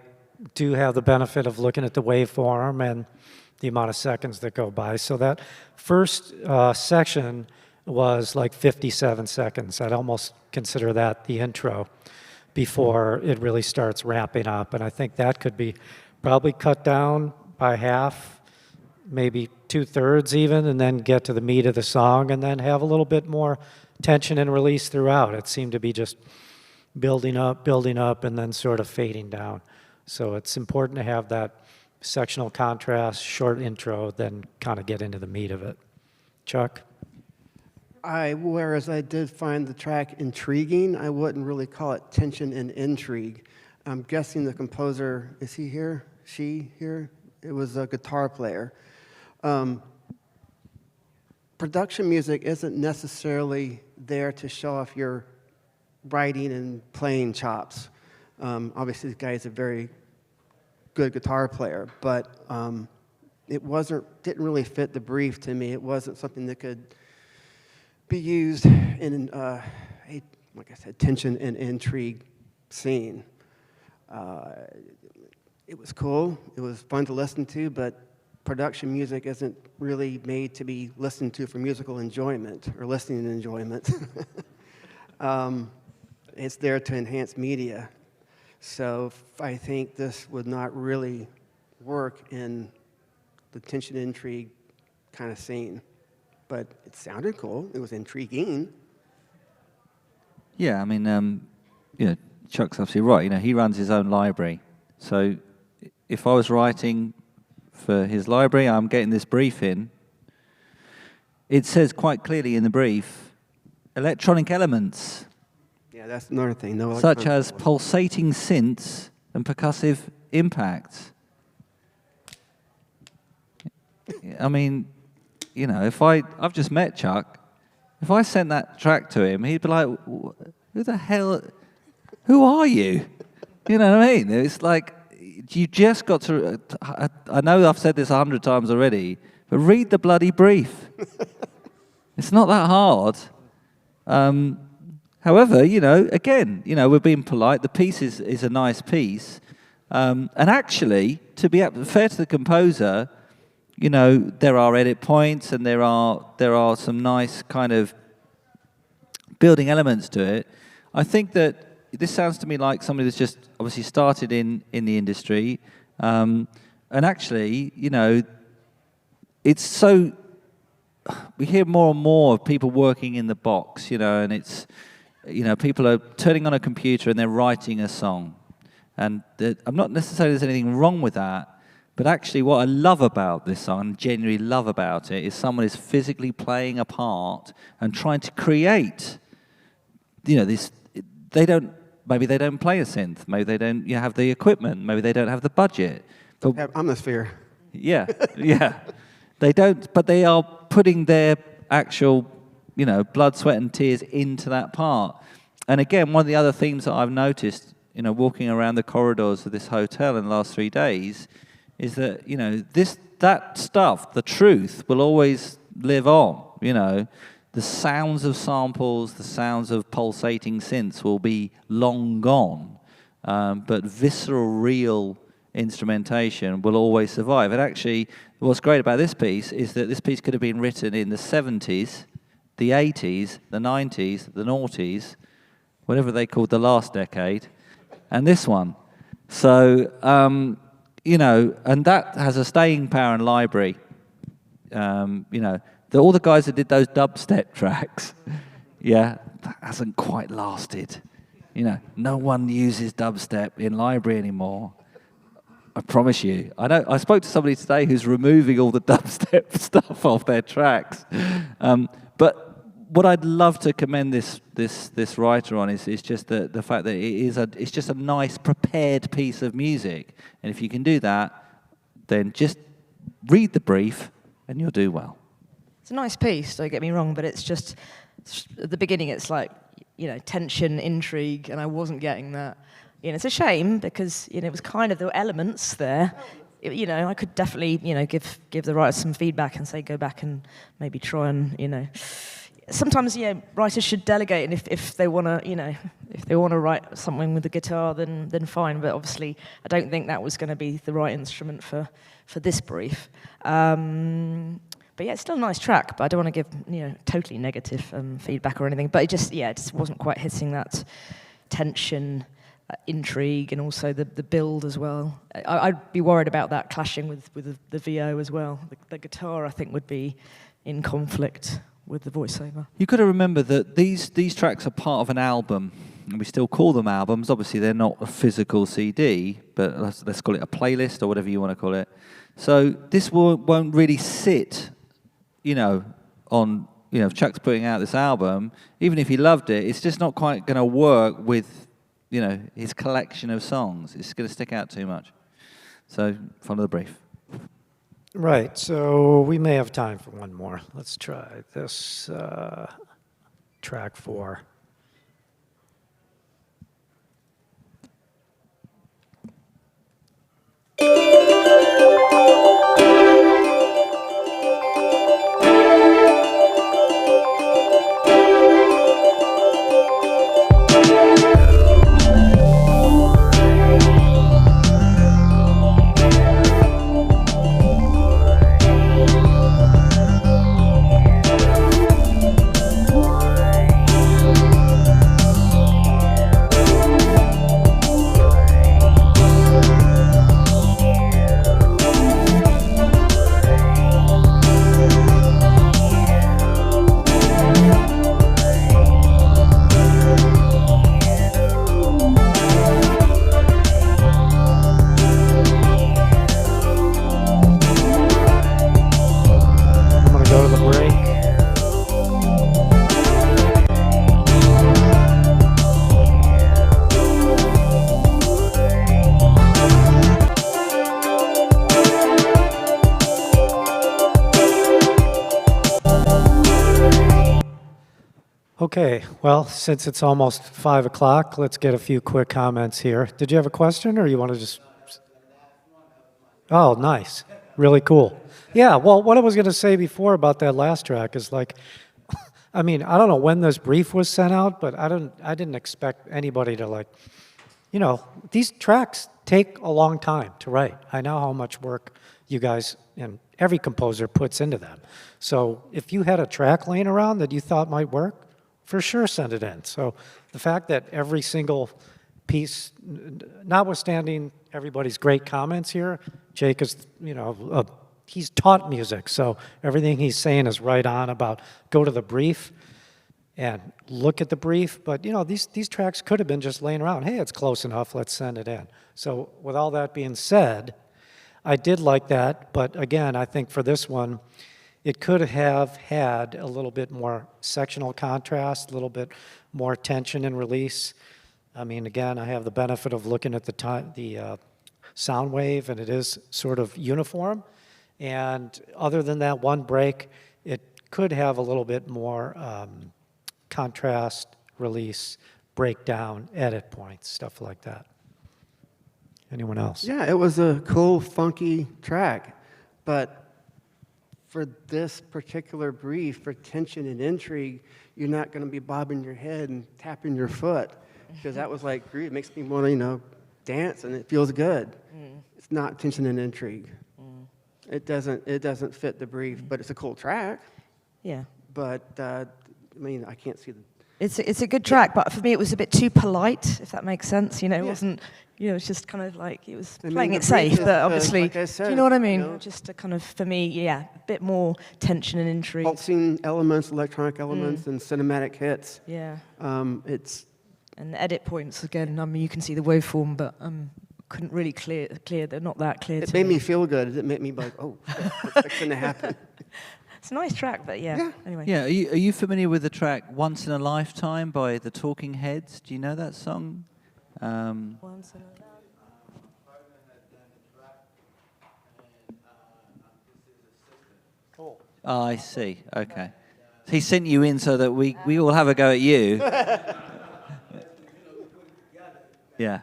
do have the benefit of looking at the waveform and the amount of seconds that go by. So that first section was like 57 seconds. I'd almost consider that the intro before it really starts ramping up. And I think that could be probably cut down by half, maybe 2/3 even, and then get to the meat of the song and then have a little bit more tension and release throughout. It seemed to be just building up, and then sort of fading down. So it's important to have that sectional contrast, short intro, then kind of get into the meat of it. Chuck? Whereas I did find the track intriguing, I wouldn't really call it tension and intrigue. I'm guessing the composer, is he here? She here? It was a guitar player. Production music isn't necessarily there to show off your writing and playing chops. Obviously, this guy is a very good guitar player, but it didn't really fit the brief to me. It wasn't something that could be used in like I said, tension and intrigue scene. It was cool. It was fun to listen to, but production music isn't really made to be listened to for musical enjoyment or listening enjoyment. It's there to enhance media. So I think this would not really work in the tension intrigue kind of scene. But it sounded cool. It was intriguing. Yeah, I mean, Chuck's absolutely right. He runs his own library. So if I was writing for his library, I'm getting this brief in. It says quite clearly in the brief, electronic elements. Yeah, that's another thing. No such as pulsating synths and percussive impacts. I mean, I've just met Chuck. If I sent that track to him, he'd be like, who the hell, who are you? You know what I mean? It's like, you just got to, I know I've said this 100 times already, but read the bloody brief. It's not that hard. However, again, we're being polite. The piece is a nice piece. And actually, to be fair to the composer, there are edit points and there are some nice kind of building elements to it. I think that this sounds to me like somebody that's just obviously started in the industry. And actually, it's so, we hear more and more of people working in the box, and it's, people are turning on a computer and they're writing a song. And I'm not necessarily there's anything wrong with that, but actually what I love about this song, and genuinely love about it, is someone is physically playing a part and trying to create, this, maybe they don't play a synth, maybe they don't have the equipment, maybe they don't have the budget. But atmosphere. Yeah, yeah. They don't, but they are putting their actual, blood, sweat, and tears into that part. And again, one of the other themes that I've noticed, walking around the corridors of this hotel in the last 3 days, is that, that stuff, the truth, will always live on, The sounds of samples, the sounds of pulsating synths will be long gone. But visceral, real instrumentation will always survive. And actually, what's great about this piece is that this piece could have been written in the 70s, the 80s, the 90s, the noughties, whatever they called the last decade, and this one. So, and that has a staying power in library. All the guys that did those dubstep tracks, that hasn't quite lasted. No one uses dubstep in library anymore. I promise you. I spoke to somebody today who's removing all the dubstep stuff off their tracks. But what I'd love to commend this writer on is just the fact that it's just a nice prepared piece of music. And if you can do that, then just read the brief and you'll do well. It's a nice piece, don't get me wrong, but it's just, at the beginning it's like, tension, intrigue, and I wasn't getting that. It's a shame because, it was kind of, there were elements there. you know, I could definitely, you know, give the writers some feedback and say go back and maybe try and, you know. Sometimes, you know, writers should delegate, and if they want to, you know, if they want to write something with the guitar, then fine. But obviously, I don't think that was going to be the right instrument for this brief. But yeah, it's still a nice track. But I don't want to give, you know, totally negative feedback or anything. But it just wasn't quite hitting that tension, intrigue, and also the build as well. I'd be worried about that clashing with the VO as well. The guitar, I think, would be in conflict with the voiceover. You've got to remember that these tracks are part of an album, and we still call them albums. Obviously, they're not a physical CD, but let's call it a playlist or whatever you want to call it. So this won't really sit, you know, on, you know, if Chuck's putting out this album, even if he loved it, it's just not quite going to work with, you know, his collection of songs. It's going to stick out too much. So follow the brief. Right, so we may have time for one more. Let's try this track 4. Okay, well, since it's almost 5 o'clock, let's get a few quick comments here. Did you have a question, or you want to just... Oh, nice. Really cool. Yeah, well, what I was going to say before about that last track is like, I mean, I don't know when this brief was sent out, but I didn't expect anybody to like, you know, these tracks take a long time to write. I know how much work you guys and every composer puts into them. So if you had a track laying around that you thought might work, for sure send it in. So the fact that every single piece, notwithstanding everybody's great comments here, Jake is, you know, he's taught music, so everything he's saying is right on about go to the brief and look at the brief. But, you know, these tracks could have been just laying around. Hey, it's close enough, let's send it in. So with all that being said, I did like that, but again, I think for this one, it could have had a little bit more sectional contrast, a little bit more tension and release. I mean, again, I have the benefit of looking at the sound wave, and it is sort of uniform. And other than that one break, it could have a little bit more contrast, release, breakdown, edit points, stuff like that. Anyone else? Yeah, it was a cool, funky track, but for this particular brief, for tension and intrigue, you're not going to be bobbing your head and tapping your foot, because that was like, it makes me want to, you know, dance, and it feels good. It's not tension and intrigue. It doesn't fit the brief, but it's a cool track. Yeah. But I mean, I can't see the. It's a good track, but for me it was a bit too polite, if that makes sense. You know, it wasn't. You know, it's just kind of like it was playing it safe, but obviously, like I said, do you know what I mean? you know, Just a kind of, for me, yeah, a bit more tension and intrigue. pulsing elements, electronic elements, and cinematic hits. Yeah. It's And the edit points again. I mean, you can see the waveform, but couldn't really clear. They're not that clear. it to made me feel good. It made me like, oh, what's going to happen? It's a nice track, but yeah. Anyway. Yeah, are you familiar with the track "Once in a Lifetime" by the Talking Heads? Do you know that song? Once in a- Cool. Oh, I see. Okay. He sent you in so that we all have a go at you. Yeah.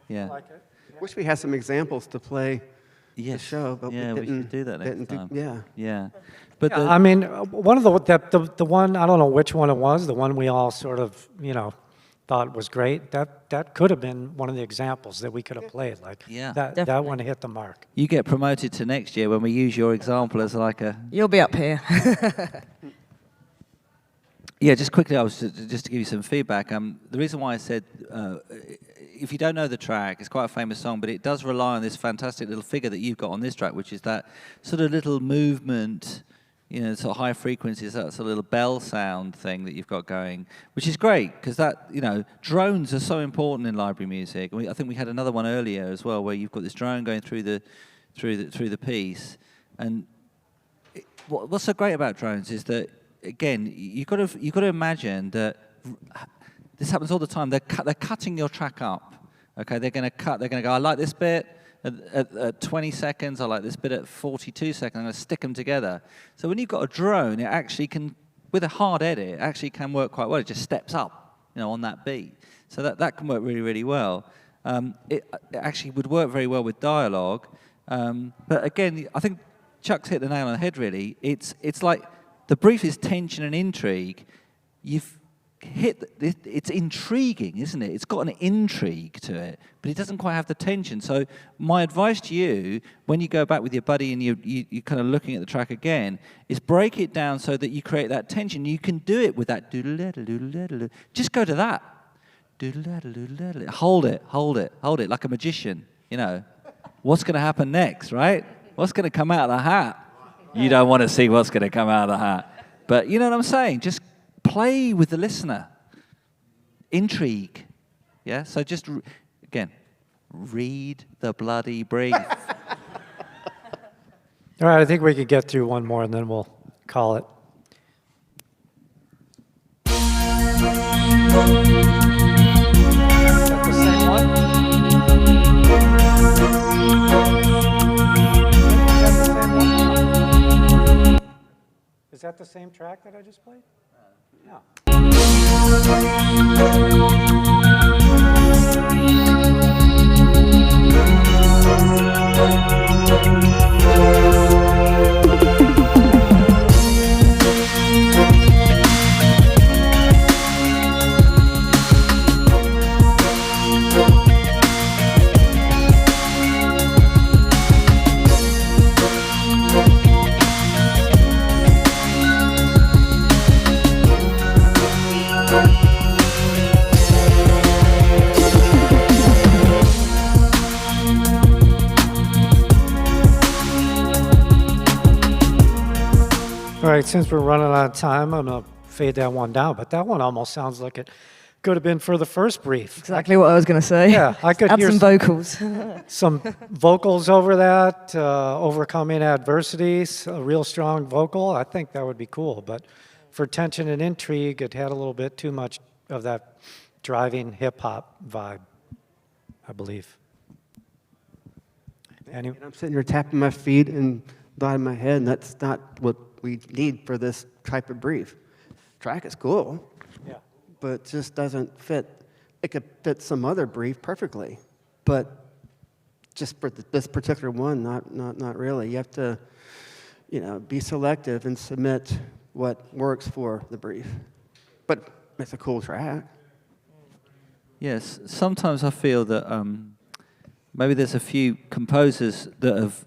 Yeah. Like it? Wish we had some examples to play the Yes. show, but yeah, we we didn't. should do that next time. Yeah. Yeah. But Yeah, I mean, one of the one, I don't know which one it was, the one we all sort of, thought was great, that could have been one of the examples that we could have played. Like, Yeah. that Definitely. one hit the mark. you get promoted to next year when we use your example as like a... You'll be up here. Yeah, just quickly, just to give you some feedback. The reason why I said, if you don't know the track, it's quite a famous song, but it does rely on this fantastic little figure that you've got on this track, which is that sort of little movement, sort of high frequencies, that sort of little bell sound thing that you've got going, which is great because that, drones are so important in library music. I think we had another one earlier as well, where you've got this drone going through the piece, and what's so great about drones is that, again, you've got to imagine that this happens all the time. They're cutting your track up. Okay, they're going to go, I like this bit at 20 seconds, I like this bit at 42 seconds, I'm going to stick them together. So when you've got a drone, it actually can, with a hard edit, it actually can work quite well. It just steps up, on that beat. So that can work really, really well. It actually would work very well with dialogue. But again, I think Chuck's hit the nail on the head, really. It's like the brief is tension and intrigue. You've it's intriguing, isn't it? It's got an intrigue to it, but it doesn't quite have the tension. So my advice to you, when you go back with your buddy and you're kind of looking at the track again, is break it down so that you create that tension. You can do it with that doodle-doodle-doodle. Just go to that. Doodle-doodle-doodle. Hold it like a magician, What's going to happen next, right? What's going to come out of the hat? You don't want to see what's going to come out of the hat. But you know what I'm saying? Just play with the listener. Intrigue. Yeah? So just, again, read the bloody brief. All right, I think we could get through one more and then we'll call it. Is that the same one? Is that the same track that I just played? No. All right, since we're running out of time, I'm going to fade that one down, but that one almost sounds like it could have been for the first brief. Exactly what I was going to say. Yeah, I could Add hear some vocals. some vocals over that, overcoming adversities, a real strong vocal. I think that would be cool, but for tension and intrigue, it had a little bit too much of that driving hip-hop vibe, I believe. And I'm sitting here tapping my feet and nodding my head, and that's not what we need for this type of brief. Track is cool, Yeah. but just doesn't fit. It could fit some other brief perfectly, but just for this particular one, not really. You have to, be selective and submit what works for the brief. But it's a cool track. Yes, sometimes I feel that maybe there's a few composers that have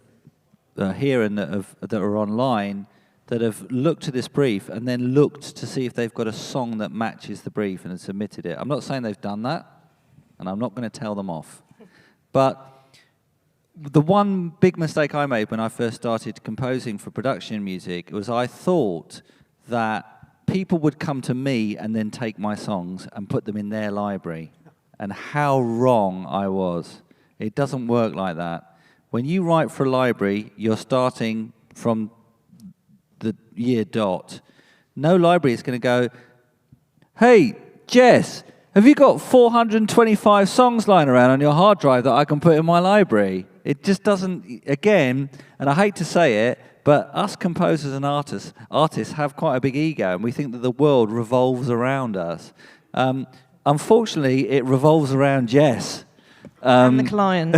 here and that are online that have looked at this brief and then looked to see if they've got a song that matches the brief and have submitted it. I'm not saying they've done that, and I'm not going to tell them off. But the one big mistake I made when I first started composing for production music was I thought that people would come to me and then take my songs and put them in their library. And how wrong I was. It doesn't work like that. When you write for a library, you're starting from the year dot. No library is going to go, hey, Jess, have you got 425 songs lying around on your hard drive that I can put in my library? It just doesn't, again, and I hate to say it, But us composers and artists have quite a big ego, and we think that the world revolves around us. Unfortunately, it revolves around Jess. And the client.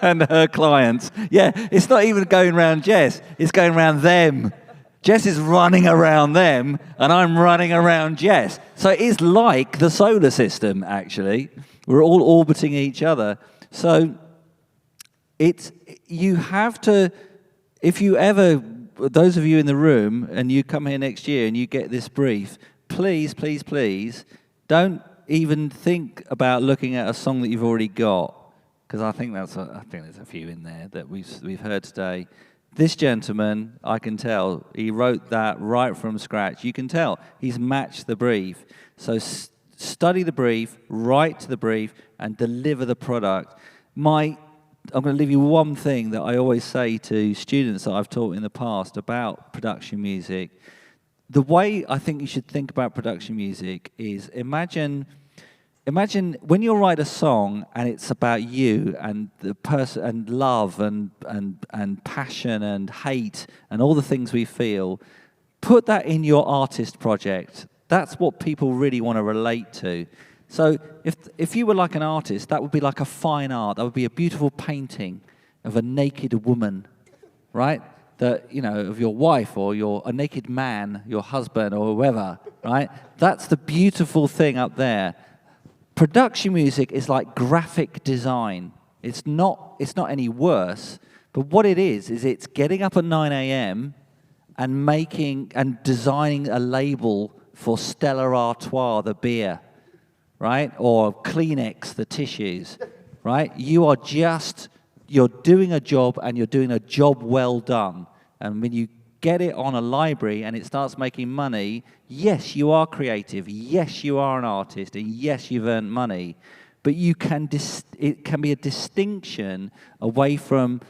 And her clients. Yeah, it's not even going around Jess, it's going around them. Jess is running around them, and I'm running around Jess. So it's like the solar system, actually. We're all orbiting each other. So you have to, if you ever, those of you in the room, and you come here next year and you get this brief, please, please, please, don't even think about looking at a song that you've already got, because I think there's a few in there that we've heard today. This gentleman, I can tell, he wrote that right from scratch. You can tell he's matched the brief. So study the brief, write to the brief, and deliver the product. I'm going to leave you one thing that I always say to students that I've taught in the past about production music. The way I think you should think about production music is imagine when you write a song and it's about you and the person and love and passion and hate and all the things we feel, put that in your artist project. That's what people really want to relate to. So if you were like an artist, that would be like a fine art. That would be a beautiful painting of a naked woman, right? That, you know, of your wife or a naked man, your husband or whoever, right? That's the beautiful thing up there. Production music is like graphic design. It's not any worse, but what it is it's getting up at 9 a.m. and making and designing a label for Stella Artois, the beer, right? Or Kleenex, the tissues, right? You're doing a job, and you're doing a job well done. And when you get it on a library and it starts making money, yes, you are creative, yes, you are an artist, and yes, you've earned money, but it can be a distinction away from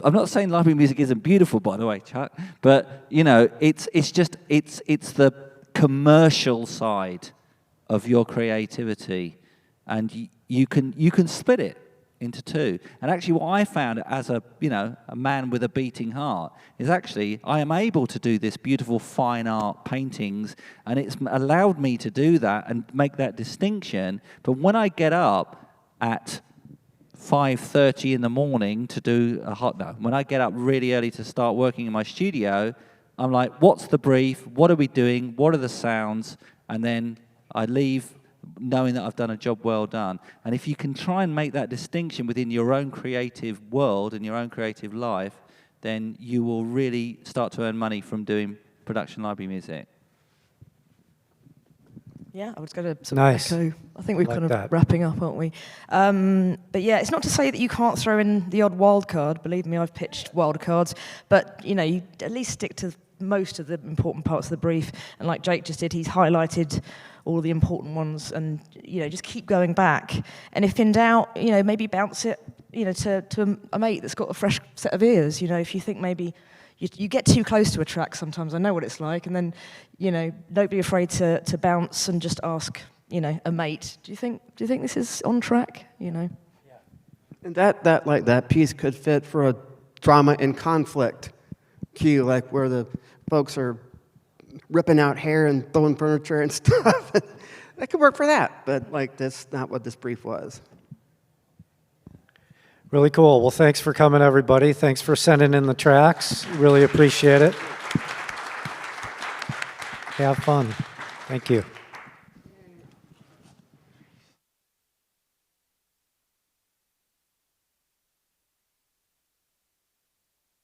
I'm not saying library music isn't beautiful, by the way, Chuck, but you know, it's the commercial side of your creativity, and you can split it into two. And actually what I found as a man with a beating heart is actually I am able to do this beautiful fine art paintings, and it's allowed me to do that and make that distinction. But when I get up at 5:30 in the morning to do when I get up really early to start working in my studio, I'm like, what's the brief? What are we doing? What are the sounds? And then I leave knowing that I've done a job well done. And if you can try and make that distinction within your own creative world and your own creative life, then you will really start to earn money from doing production library music. Yeah, I was going to Nice. echo. I think we're Like kind of that. wrapping up, aren't we? But yeah, it's not to say that you can't throw in the odd wild card. Believe me, I've pitched wild cards. But, you know, you at least stick to most of the important parts of the brief. And like Jake just did, he's highlighted all the important ones, and, you know, just keep going back. And if in doubt, you know, maybe bounce it, you know, to a mate that's got a fresh set of ears. You know, if you think maybe you get too close to a track sometimes, I know what it's like, and then, you know, don't be afraid to bounce and just ask, you know, a mate, do you think this is on track, you know? And that piece could fit for a drama and conflict cue, like where the folks are ripping out hair and throwing furniture and stuff. That could work for that, but like that's not what this brief was. Really cool. Well, thanks for coming, everybody. Thanks for sending in the tracks. Really appreciate it. Have fun. Thank you.